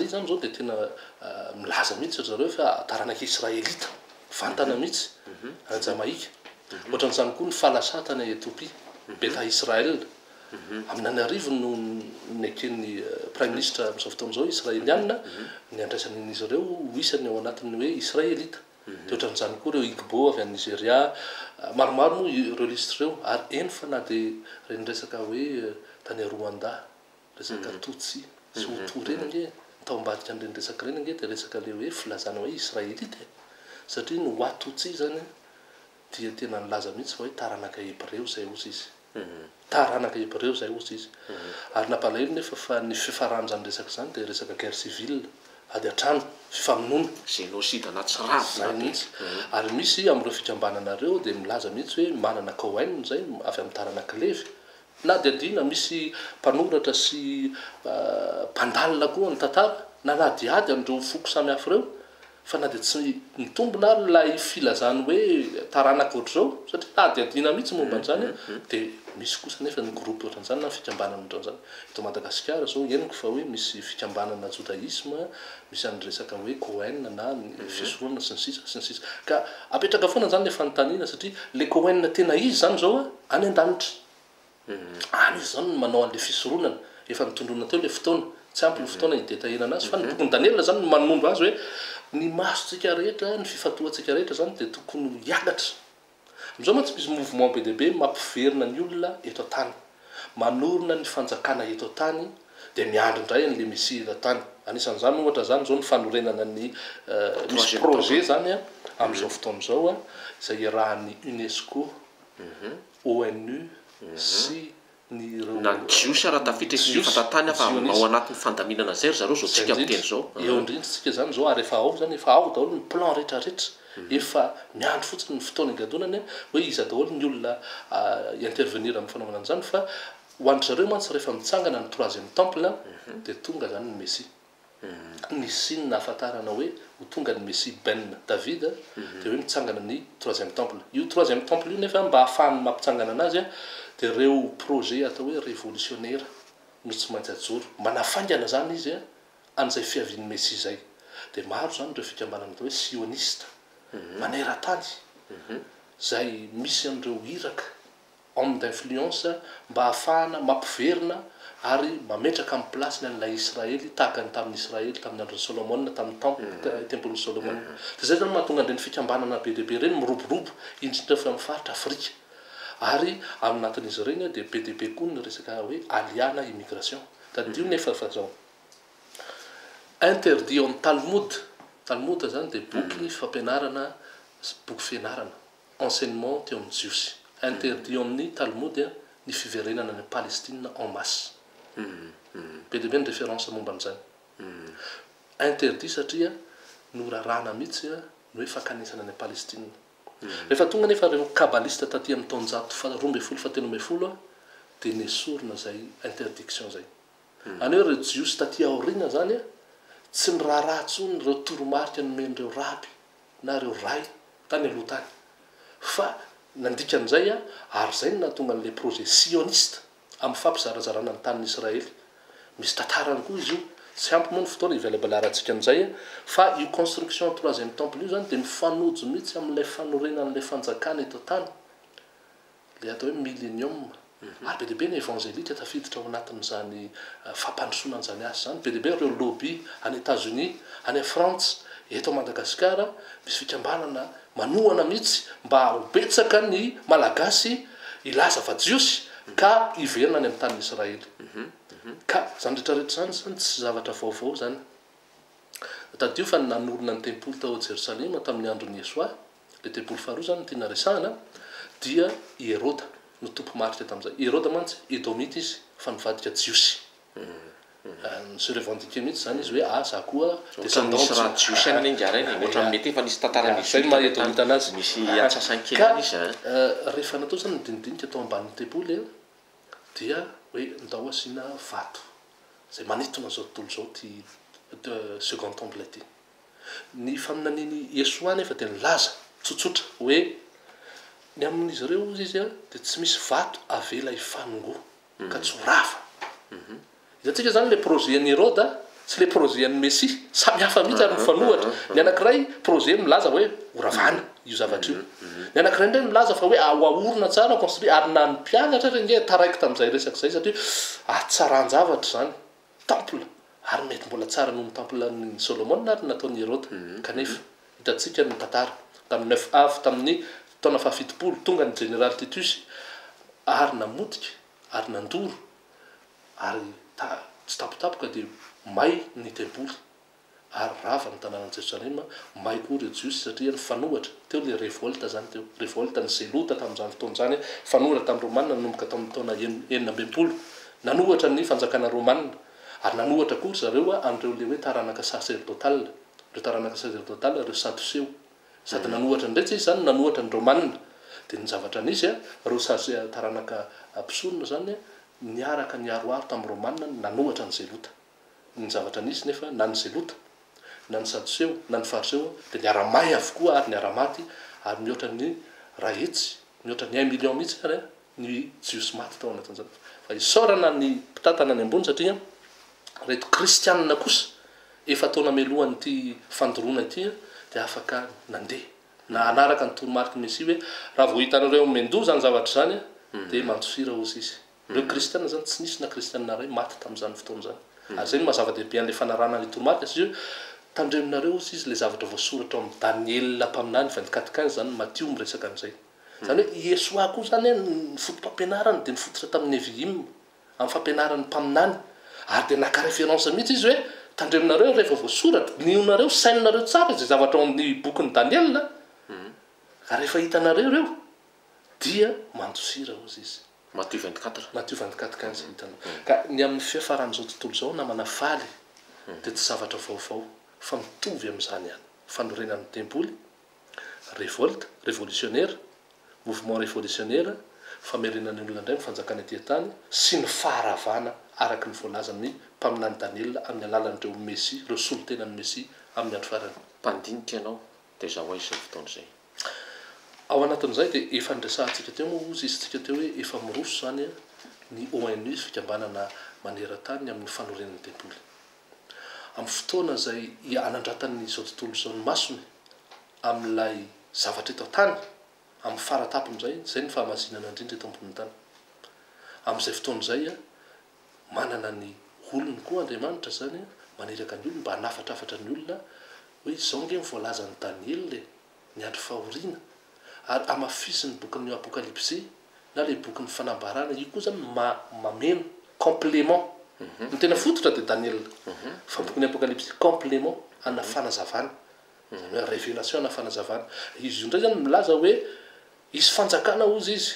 zany zao dia tena milaza mihitsy zareo fa taranaka israelita vantana mihitsy any Jamaïque ohatran'izany koa ny falasatana Ethiopie beta Israel amin'ny arivo no neken'ny prime ministre amin'izao fotoana izao israelianina ny andraisan'izy ireo isany ao anatin'ny hoe israelita dia ohatran'izany koa reo Igbo avy any Nigeria maromaro moa ireo listre reo ary eny fa na dia reny resaka hoe tany Rwanda resaka Tutsi sy Hutu reny nge tao-ambadika an'ireny resaka reny nge dia resaka le hoe filazana hoe israelita satria ny Watutsi zany dia tena nilaza mihitsy fa hoe taranaka Hebreo zay ozy izy ary nampalahelo nefa fa ny fifaranjany resaka zany dia resaka guerre civile ady atrano fifamonoana génocide anatsiravo mihitsy ary misy amin'ireo fikambananareo dia milaza mihitsy hoe manana Cohen zay avy amin'ny taranaka Levy na dia dina misy mpanoratra sy mpandalina koa ny tantara na diady amin'ireo foko samy hafa ireo fa na dia tsy mitombona lay filazany hoe taranaka ohatr'izao satria diadina mihitsy momba an'izany dia misy kosa nefa ny groupe ohatran'izany na fikambanana ohatran'izany eto Madagasikara zao henoko fa hoe misy fikambanana judaïsme misy any resaka hoe Cohen na fisorona sy ny sisa ka apetraka foana zany le fanontaniana satria le Cohen tena izy zany zao any an-danitra any izy zany manao an'le fisoronana efa nitondrona teo le fotoana tsy ampy ny fotoana idetahina anazy fa ny bokon'ny Daniela zany no manombo azy hoe ny masontsika rehetra ny fifatohantsika rehetra zany dia tokony hiakatra am'izao mantsy misy mouvement be dia be mampiverina ny olona eto an-tany manorina ny fanjakana eto an-tany dia miandry indray an'le Mesia eto an-tany anisan'izany ohatra zany zao ny fanorenana ny misy projet zany am'izao fotoana izao izay iarahan'ny UNESCO ONU sy ny na jiosy raha tafitra sy fatatany fa ao anatin'ny fandaminana zay zareo zao tsika miteny zao eo indrintsika zany zao ary efa ao zany efa ao daholo ny plan rehetrarehetra efa miandry fotsiny ny fotoana igadonany hoe iza daholo ny olona intervenir amin'ny fanaovana an'izany fa ho andry zareo mantsy rehefa mitsangana ny 3e temple dia tonga zany ny Mesia ny signe ahafantarana hoe ho tonga ny Mesia Ben David dia hoe mitsangana ny 3e temple io 3e temple io nefa mba ahafahany mampitsangana anazy dia ireo projet atao hoe révolutionnaire no tsy maintsy ajoro manafaingana zany izy an'izay fiavian'ny Mesia zay dia maro zany ireo fikambanana atao hoe sioniste maneran-tany zay misy an'ireo iraka homme d'influence mba ahafahana mampiverina ary mametraka amin'ny plasiny an'ilay Israely tahaka ny tamin'ny Israely tamin'ny andron'ny Solomon tamin'ny tempolin'ny Solomon dia zay zany mahatonga an'ireny fikambanana be dia be ireny miroborobo indrindra fa amin'ny faritra Afrika ary aminatin'izy ireny dia be dia be koa ny resaka hoe aliana immigration tadio nefa fa zao interdit en Talmud zany dia boky fampianarana boky fianarana enseignement teo amin'ny jiosy interdit amin'ny Talmud ny fiverenana ny Palestine en masse be dia be ny référence momba an'izany interdit satria norarana mihitsy ny hoe fakanesana ny Palestine rehefa tonga nefa reo kabalista taty amin'ny taonjato 1270 dia nesorina zay interdiction zay any hoe reo jiosy taty aoriana zany tsy ny raharaha tsony reo toromarika nomen'ireo raby na reo ray tany aloha tany fa nandikan'izay ary zay no nahatonga an'le projet sioniste amin'ny fampizarazarana ny tanin'ny Israely misy tantarany koa izy io tsy ampy moa ny fotoana ivelabalarantsika an'izay fa io construction 3e temple io zany dia mifanojo mihitsy amin'ilay fanorenan'ilay fanjakana eto tany le atao hoe millénium ary be dia be ny évangélika tafiditra ao anatin'izany fampandrosoanan'izany asa zany be dia be ireo lobby any États-Unis any France eto Madagasikara misy fikambanana manohana mihitsy mba hobetsaka ny malagasy ilaza fa jiosy ka iverina any amin'ny tanin'ny Israely ka zany rehetrarehetra zany tsy zavatra vaovao zany tadio fa nanorina ny tempoly tao Jerosalema tamin'ny andron'ny Yesoa le tempoly faharoa zany tiana resahana dia Hérode no tompo marika tamin'izay Hérode mantsy edomita izy fa nivadika jiosy se revendiquer mihitsy zany izy hoe za koa descendant raha jiosy any ngarainy ohatra mety efa nisy tantara misy edomita anazy misy atsasankely izy rehefa natao zany dinidinika tao ambanin'ny tempoly dia hoe ndao asiana vato zay manitona zao tontolo zao ty second temple ty ny faminaniny Yesoa nefa dia nilaza tsotsotra hoe ny amin'izy ireo izy dia tsy misy vato avela ifanongo ka tsy rafa izatsika zany le projet ny Hérode sy le projet ny Mesia samy hafa mihitsy ary mifanohatra ny anankiray projet milaza hoe horavana io zavatra io ny anankiray indray milaza fa hoe ahoahorina tsara construire ary na ny mpianatra renge taraiky tamin'izay resaka zay satria atsaran-javatra zany temple ary mety mbola tsara noho ny temple ny Solomon ary nataon'ny Hérode kanefa hitatsika ny tantara tamin'ny 9 av tamin'ny taona fahafitopolo tonga ny général Titus ary namodika ary nandoro ary tsy tapotapoka dia may ny tempoly ary rava ny tanàna Jerosalema may koa reo jiosy satria nifanohatra teo le révolte zany teo révolte ny zelota tamin'izany fotoan'izany fanohatra tamin'ny romanina nanomboka tamin'ny taona 19 nanohatra ny fanjakana romanina ary nanohatra koa zareo an'ireo le hoe taranaka sacerdotal reo taranaka sacerdotal reo sadoseo sady nanohatra ndraitsy izy zany nanohatra ny romanina dia ny zavatra nisy reo taranaka mpisonina zany niaraka niaroaro tamin'ny romanina nanohatra ny zelota ny zavatra nisy nefa na ny zelota na ny sadoseo na ny fariseo dia niara-may avokoa ary niara-maty ary mihoatra ny rahetsy mihoatra ny 1 million mihitsy ary ny jiosy maty tao anatin'izany fa isaorana ny mpitatana ny ambony satria reto kristianina kosa efa taona melohany ity fandoroana ity dia afaka nandeha na anaraka ny toromarika mesy hoe raha vao hitanareo mendoa zany zavatra zany dia manjofira ozy izy ireo kristianina zany tsy nisy na kristianina ray maty tamin'izany fotoana zany ary zay no mazava-dehibe an'le fanarana ny toromarika satria tandreminareo ozy izy le zavatra voasoratra amin'ny Daniel mpaminany 24:15 zany Matthieu miresaka an'izay zany hoe Yesoa koa zany ny fotom-pampianarana dia nifototra tamin'ny Neviim amin'ny fampianarany mpaminany ary dia naka référence mihitsy izy hoe tandreminareo rehefa voasoratra nionareo saininareo tsara izay zavatra ao amin'ny bokin'ny Daniel ka rehefa hitanareo reo dia mandosira ozy izy Matthieu 24 Matthieu 24:15 hitanao ka ny amin'ny fiafaran'izao tontolo zao namana faly dia tsy zavatra vaovao fa mitovy amin'izany ihany fanorenan'ny tempoly révolte révolutionnaire mouvement révolutionnaire famerenan'ny olona indray mifanjakana etỳ tany sy ny faharavana araky ny voalazan'ny mpaminany Daniel amin'ny alalan'ireo Messie ireo solotenan'ny Messie amin'ny andro farany mpandinika ianao dia zao aiza ny fotoana izay ao anatin'izay dia efa nresahantsika teo moa ozy izy tsika teo hoe efa miroso zany ny ONU fikambanana maneran-tany amin'ny fanorenan'ny tempoly amin'ny fotoana izay anandratan'izao tontolo izao ny masony amin'ilay zavatra eto tany amin'ny faratapony zay ny fahamazinana indrindra eto ambony tany amin'izay fotoana izay manana ny olony koa Andriamanitra zany maneraka ny olona mba hanafatrafatra ny olona hoe izao nge ny voalazan'ny Daniel ny andro fahoriana ary amafisy ny bokin'ny apokalypsy na le bokin'ny fanambarana io koa zany mameno complément ny tena fototra dia Daniel fa bokin'ny apokalypsy complément ana fanazavana révélation ana fanazavana izy io ndray zany milaza hoe isy fanjakana ozy izy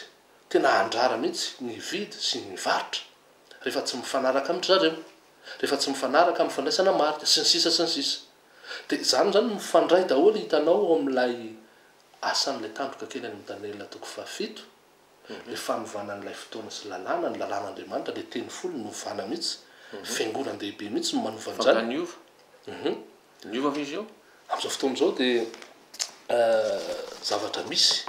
tena andrara mihitsy ny vidy sy ny varotra rehefa tsy mifanaraka amin'ny zareo rehefa tsy mifanaraka amin'ny fandraisana marika sy ny sisa sy ny sisa dia zany mifandray daholo hitanao ao amin'ilay asan'ilay tandroka kely any Daniel toko 7 le fanovanan'ilay fotoana sy lalàna ny lalàn'Andriamanitra le teny folo novana mihitsy fiangonan-dehibe mihitsy ny manovan'izany niova izy io amin'izao fotoana izao dia zavatra misy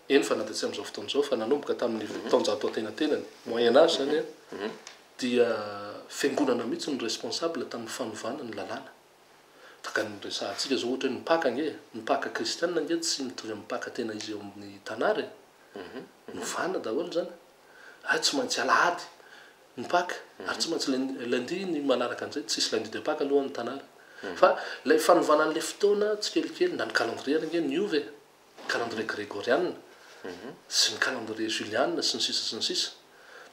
eny fa na dia tsy amin'izao fotoana izao fa nanomboka tamin'ny taonjato atenatenany moyen âge zany dia fiangonana mihitsy ny responsable tamin'ny fanovana ny lalàna taka ny resahantsika zao ohatra hoe nipaka nge nipaka kristianina nge tsy mitovy amin'ny paka tena izy eo amin'ny tanàry novana daholo zany ay tsy maintsy alahady nipaka ary tsy maintsy lundi ny manaraka an'izay tsisy lundi de paka aloha ny tanàry fa lay fanovana an'le fotoana tsikelikely na ny calendrier nge niove calendrier grégorianina sy ny calendrier julianina sy ny sisa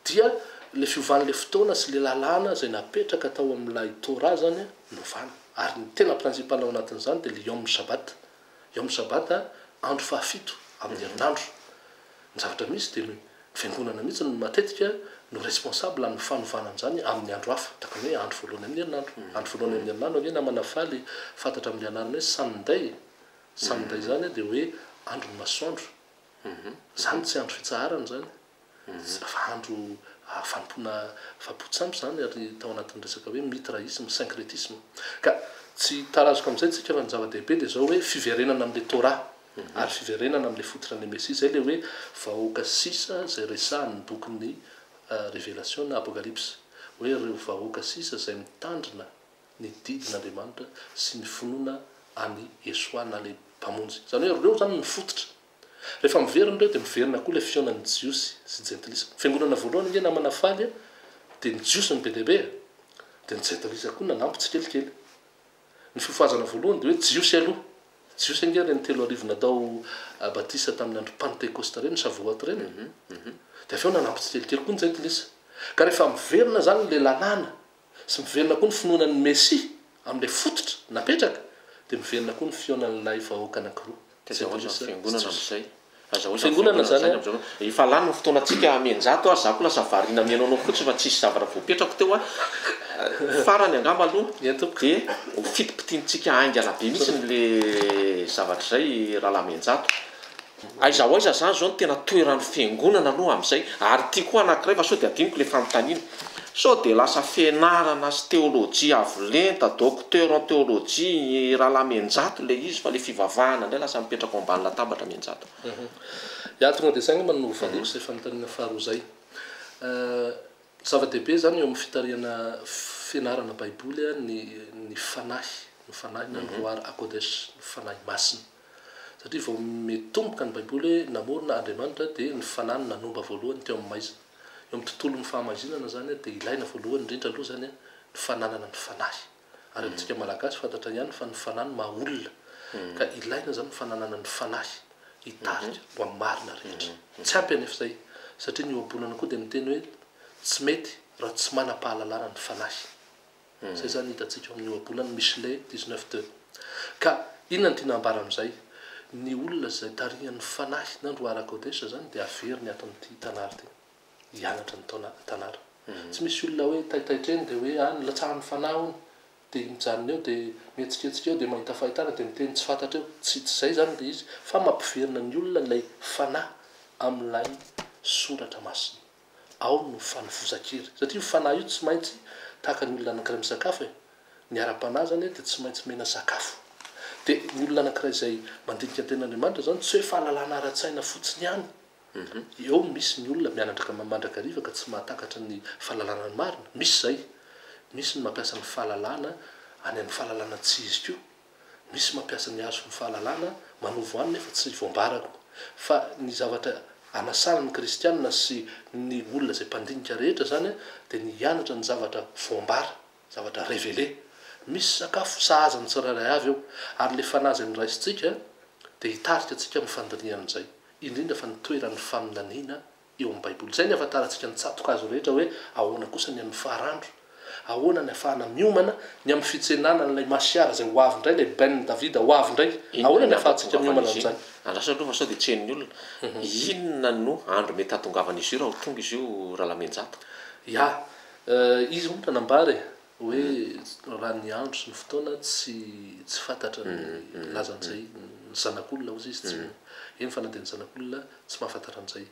dia le fiovan'le fotoana sy le lalàna zay napetraka tao amin'ilay Torah zany novana ary ny tena principal ao anatin'izany dia le Yom Shabbat andro fahafito amin'ny herinandro ny zavatra misy dia fiangonana mihitsy ny matetika no responsable amin'ny fanovana an'izany amin'ny andro hafa taka hoe andro voalohany amin'ny herinandro andro voalohany amin'ny herinandro age namana faly fantatra amin'ny anarany hoe Sunday zany dia hoe andro ny masoandro zany tsy andro fitsaharana zany fa andro fampona fampotsampy zany ary tao anatin'ny resaka hoe mitraisme syncrétisme ka tsy tarazoko amin'izay tsika fa ny zava-dehibe dia zao hoe fiverenana amin'le Torah ary fiverenana amin'le fototrany Messia zay le hoe vahoaka sisa zay resahan'ny bokin'ny révélation na apocalypse hoe ireo vahoaka sisa zay mitandrina ny didin'Andriamanitra sy ny finoana any Yesoa na le mpamonjy zany hoe ireo zany mifototra rehefa miverina ireo dia miverina koa le fionan'ny jiosy sy jentilisa fiangonana voalohany nge namana faly dia ny jiosy ny be lehibe dia ny jentilisa koa nanampy tsikelikely ny fifoazana voalohany dia hoe jiosy aloha jiosy nge reny 3 arivona tao batisa tamin'ny andro pentecoste reny savoaty reny dia aveo nanampy tsikelikely koa ny jentilisa ka rehefa miverina zany le lalàna sy miverina koa ny finoanan'ny Messia amin'le fototra napetraka dia miverina koa ny fionan'ilay vahoaka anankiroa fiangonana amin'izay fiangonana zany efa lany ny fotoanantsika amenjato a za koa lasa variana mianao fotsy fa tsisy zavatra voapetrako teo a farany angamba aloha dia ho fitipitiantsika aingalabe mihitsy nyle zavatra zay raha lamenjato aiza ho aiza zany zao no tena toeran'ny fiangonana aloha amin'izay ary tia koa anankiray fa sao dia adiniko le fanontaniana sao de lasa fianarana sy teolojia avolenta docteur en théologie rahalahy Menjato le izy fa le fivavahana indray lasa mipetraka ambany latabatra Menjato. Ya tonga de saigny manao valiko zay fanontaniana faharoa zay. Zava-dehibe zany eo amin'ny fitariana fianarana baiboly ny fanahy na roar akodesh ny fanahy masina. Satria vao mitomboka ny baiboly namorona Andriamanitra de ny fanahy no nanomba voalohany teo amin'ny maizina. Eo amin'ny tontolon'ny fahamazinana zany de ilaina voalohany indrindra aloha zany ny fananana ny fanahy. Ary amintsika malagasy fantatra ihany fa ny fanahy no maha-olona. Ka ilaina zany ny fananana ny fanahy hitarika ho amin'ny marina rehetra. Tsy ampy anefa zay satria ny ohabonana koa de miteny hoe tsy mety raha tsy manam-pahalalana ny fanahy. Zay zany hitantsika amin'ny ohabonana Michelet 19:2. Ka inona ny tiana ambara amin'izay? Ny olona zay tarihan'ny fanahy na roar akodesha zany de averiny ato amin'ity tanàra ty hianatra ny tanàra. Tsy misy olona hoe taitaitra de hoe nilatsahan'ny fanahy ony de mijanona eo de mietsiketsika eo de mahita fahitana de miteny tsy fantatra eo. Tsy zay zany le izy fa mampiverina ny olona ilay fanahy amin'ilay soratra masina. Ao no fanovozan-kery satria fanahy io tsy maintsy tahaka ny olona anankiray misakafo ny ara-panahy zany de tsy maintsy mena sakafo. De ny olona anankiray zay mandinika ny tenan'Andriamanitra zany tsy hoe fahalalana ara-tsaina fotsiny ihany. Eo misy ny olona mianatra mandrakariva ka tsy mahatakatra ny fahalalana ny marina. Misy zay. Misy ny mampiasa ny fahalalana any amin'ny fahalalana tsy izy koa. Misy mampiasa ny azo ny fahalalana manovo any nefa tsy voambarako. Fa ny zavatra anasana ny kristianina sy ny olona zay mpandinika rehetra zany de ny hianatra ny zavatra voambara, zavatra révélé. Misy sakafo sahazany tsirairay avy eo ary le fanahy zay niraisitsika de hitarika atsika amin'ny fandiniana zay. Indrindra fa ny toeran'ny faminaniana eo amin'ny baiboly. Zay ny ahafantarantsika ny tsatokazo rehetra hoe ahoana kosa ny amin'ny faharandro. Ahoana ny ahafahana miomana ny amin'ny fitsenana n'ilay masiara zay ho avy indray, le bain'ny Davida ho avy indray. Ahoana ny ahafahantsika miomana amin'izany? Andraso aloha fa sao de tsen'ny olona. Inona no andro mety hatongavana izy io raha ho tonga izy io rahalahy Menjato? Ya, izy moa nanambary hoe raha ny andro sy ny fotoana tsy fantatra ny lazan'izay ny zanak'olona ozy izy tsy eny fa na de ny zanak'olona tsy mahafantatra an'izay.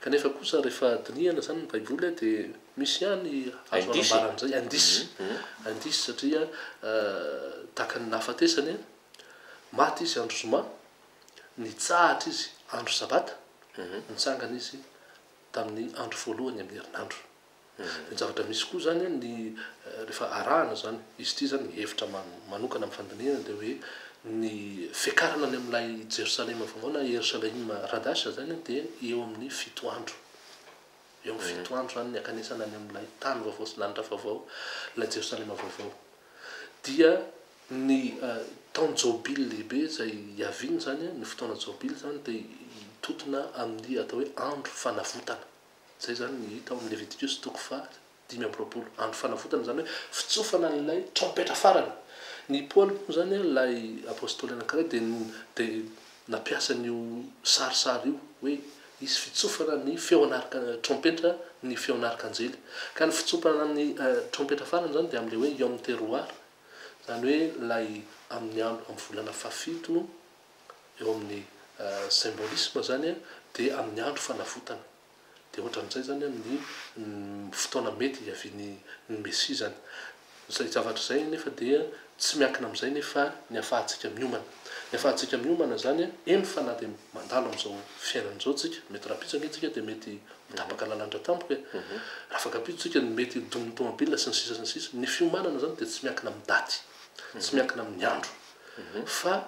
Kanefa kosa rehefa dinihana zany ny baiboly de misy ihany azo anambaran'izay andisy satria tahaka ny nahafatesany maty izy andro zoma, nitsahatra izy andro sabata, nitsangana izy tamin'ny andro voalohany amin'ny herinandro. Ny zavatra misy koa zany ny rehefa arahana zany izy ity zany hevitra manokana amin'ny fandinihana de hoe ny fiakarana any amin'ilay Jerosalema vaovao na Yerusalema radasha zany de eo amin'ny 7 andro. Eo amin'ny 7 andro zany ny akanesana any amin'ilay tany vaovao sy lanitra vaovao, ilay Jerosalema vaovao. Dia ny taon-jobily lehibe zay hiaviany zany ny fotoana jobily zany de totona amin'ny atao hoe andro fanavotana. Zay zany ny hita ao amin'ny Leviticus 5:20 andro fanavotana zany hoe fitsofana n'ilay trompetra farany. Ny Paul zany ilay apôstôly anankiray de nampiasa n'io sarisary io hoe izy fitsofana ny feonarika trompetra ny feonarik'anjely. Ka ny fitsofana ny trompetra farany zany de amin'le hoe Yom Teruah zany hoe lay amin'ny andro amin'ny volana fafito eo amin'ny symbolisme zany de amin'ny andro fanavotana. De ohatran'izay zany ny fotoana mety hiaviany ny Mesia zany. Zay zavatra zay nefa dia tsy miankina amin'izay nefa ny ahafahantsika miomana. Ny ahafahantsika miomana zany eny fa na de mandalo amin'izao fiainan'izao tsika mety rapitsaka itsika de mety mitapaka lalandra tampoka. Raha afaka pitsika ny mety domin'ny tomobile sy ny sisa sy ny sisa. Ny fiomanana zany de tsy miankina amin'ny daty, tsy miankina amin'ny andro. Fa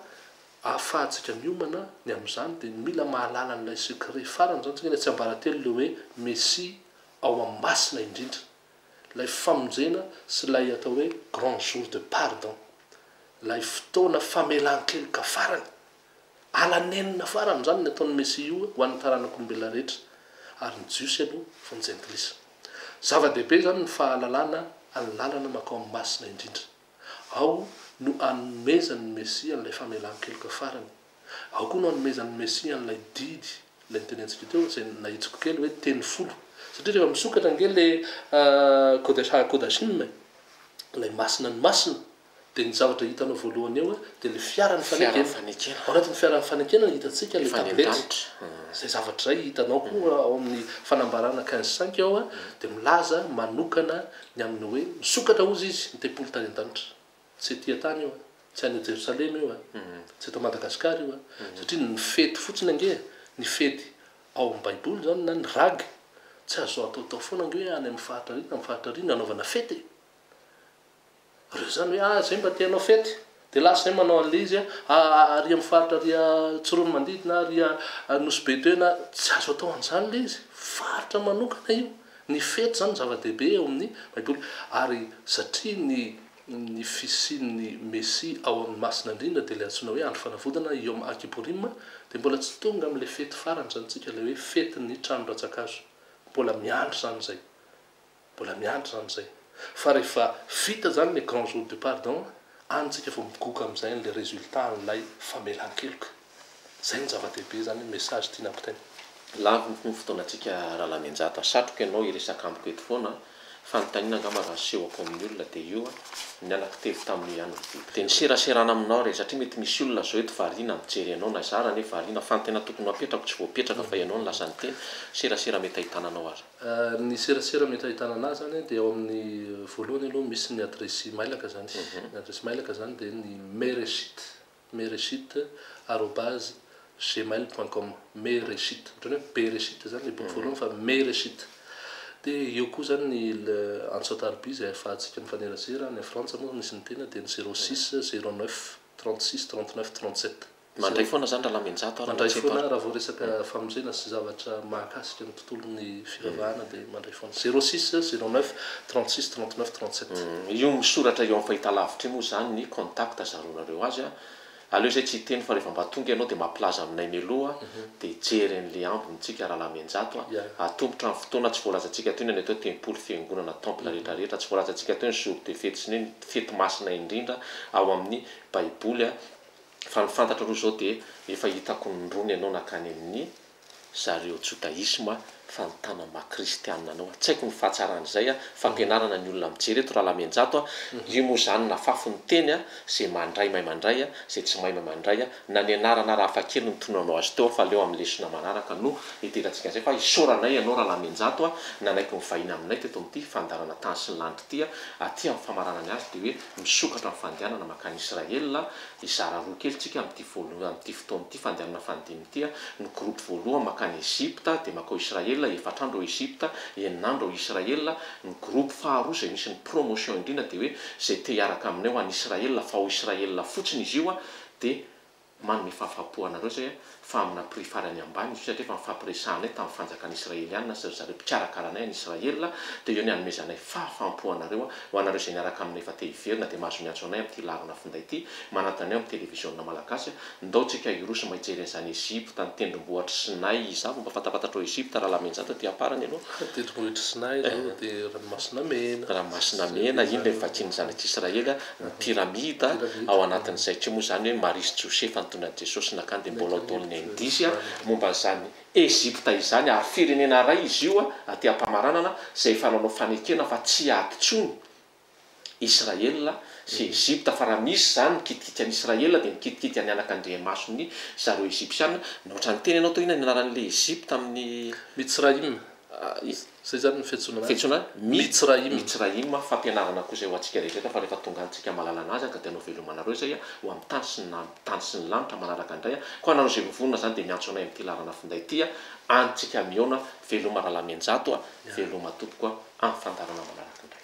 ahafahantsika miomana ny amin'izany de mila mahalala n'ilay secret farany zany tsika tsy ambaratelo le hoe Mesia ao amin'ny masina indrindra. Lay famonjena sy lay atao hoe grand jour de pardon. Lay fotoana famelan-keloka farany. Alanenina farany zany ny ataon'ny Mesia io ho an'ny taranak'olombelona rehetra. Ary ny jiosy aloha fa ny jentilisa. Zava-dehibe zany ny fahalalana amin'ny lalana makao amin'ny masina indrindra. Ao no anomezan'ny Mesia an'ilay famelan-keloka farany. Ao koa no anomezan'ny Mesia an'ilay didy, ilay nitenentsika teo zay nahitsiko kely hoe teny folo. Satria rehefa misokatra angely le Kodashin, ilay masina ny masina dia ny zavatra hitanao voalohany eo dia le fiarany fanekena ao anatin'ny fiarany fanekena hitantsika le tablety zay zavatra zay hitanao koa ao amin'ny fanambarana 15 ao dia milaza manokana ny amin'ny hoe misokatra ozy izy ny tempolo tany an-danitra tsy tia tany io tsy any Jerosalema io tsy eto Madagasikara io satria ny fety fotsiny ange ny fety ao amin'ny baiboly zany na ny ragy tsy azo ataotao foana ange hoe any amin'ny faritra riny anaovana fety reo zany hoe zay mba tianao fety dia lasa zay manao an'le izy ary amin'ny faritra ria Tsirony Mandidina ria Nosibetoena tsy azo atao an'izany le izy faritra manokana io ny fety zany zava-dehibe eo amin'ny baiboly ary satria ny fisian'ny Mesia ao amin'ny masina indrindra dia le antsoina hoe andro fanavodana Yom Kippourim dia mbola tsy tonga amin'le fety farany zany tsika le hoe fety ny trano ratsakazo mbola miandro zany zay fa rehefa vita zany le grand jour de pardon antsika vao migoka amin'izay le résultat n'ilay famelan-keloka zay ny zava-dehibe zany message tiana ampitaina lavy ny fotoanantsika Ralamenjata satroka ianao iresaka amiko eto foana fanontaniana angamba raha sehoko amin'ny olona dia io ny anankitelo tamin'ny andro vita dia ny seraserana aminao re satria mety misy olona zao eto variana mijery ianao na zara nefa variana fa ny tena tokony apetrako tsy voapetraka fa ianao ny lasany teny serasera mety ahitananao azy ny serasera mety ahitana anazy zany dia ao amin'ny voalohany aloha misy ny adresy mailaka zany ny adresy mailaka zany dia ny mereshit@gmail.com mereshit ohatrany hoe bereshit zany le boky voalohany fa mereshit dia eo koa zany ny ansotariby zay ahafahantsika mifanerasera ny Frantsa moa misy ny tena dia ny 06 09 36 39 37 mandray foana zany Ralamenjata mandray foana raha vao resaka famonjena sy zavatra mahakasika ny tontolon'ny fivavahana dia mandray foana 06 09 36 39 37 io misoratra eo amin'ny fahitalavitra moa zany ny contact zaronareo azy aleo zay tsy hiteny fa rehefa mba tonga ianao dia mampilaza aminay meloha dia jery an'le ambonytsika Ralamenjata atombotra amin'ny fotoana tsy voalazantsika teo ny atao tempolo fiangonana temple rehetrarehetra tsy voalazantsika teo ny jour de fety sy ny fety masina indrindra ao amin'ny baiboly fa ny fantatra roa zao dia efa hitako nindrony ianao nakany amin'ny zareo judaisme fa ny tana makristianina anao tsy haiko ny fahatsaran'izay fampianarana ny olona mijery eto Ralamenjata io moa zany nafafy ny teny zay mandray mahay mandray zay tsy mahay mandray na ny anarana raha hafakely ny tonanao azy teo fa leo amin'ny lesona manaraka no hiterantsika zay fa isoranay ianao Ralamenjata nanaiko ny vahiny aminay teto amin'ity fandarana tany sy ny lanitra ity aty amin'ny famaranany azy dia hoe misokatra amin'ny fandehanana makany Israela izara roa kely tsika amin'ity fotoana ity fandehanana fandimy ity ny groupe voalohany makany Egypta dia makao Israela efatrandro Egypta eninandro Israela ny groupe faharoa zay misy ny promotion indrindra dia hoe zay te hiaraka aminay ho any Israela fa ho Israela fotsiny izy io dia manome fahafapoanareo zay fa amina prix farany ambany izy satria fa mifampiresahanay tamin'ny fanjakana Israeliana sy zareo mpikarakara-nay any Israela dia eo ny hanomezanay fahafampoanareo ho anareo zay niaraka aminay fa te hiverina dia mahazo miantso anay amin'ity larina finday ity manatany amin'ny télévision malagasy ndaotsika iroso maijery an'izany Egypta ny tendrombohitra Sinai izavo mba fatapatatra Egypta Ralamenjata ty aparany ianao tendrombohitra Sinai zao dia ranomasina mena iny le vakiany zanak'Israela ny piramida ao anatin'izay tsy moa zany hoe Marisy Josefa nitondra Jesosy nakany dia mbola ataon'ny indisy momba zany Egypta izany ary firenena ray izy io aty am-pamaranana zay fanaonao fanekena fa tsy adintsony Israela sy Egypta fa raha misy zany nikitikity any Israela dia nikitikity any anak'Andriamasony zareo Egyptiana na ohatrany teny ianao teo ina ny anaran'le Egypta amin'ny Mitsraim zay zany ny fetsona Mitsraim fampianarana koa zay ho antsika rehetra fa rehefa tonga antsika mahalala anazy ka dia anao velomanareo zay ho amin'ny tany sy ny lanitra manaraka indray ko anareo zay mivonona zany dia miantso anay amin'ity larana finday ity antsika miona veloma Ralamenjata veloma tompoko amin'ny fandarana manaraka indray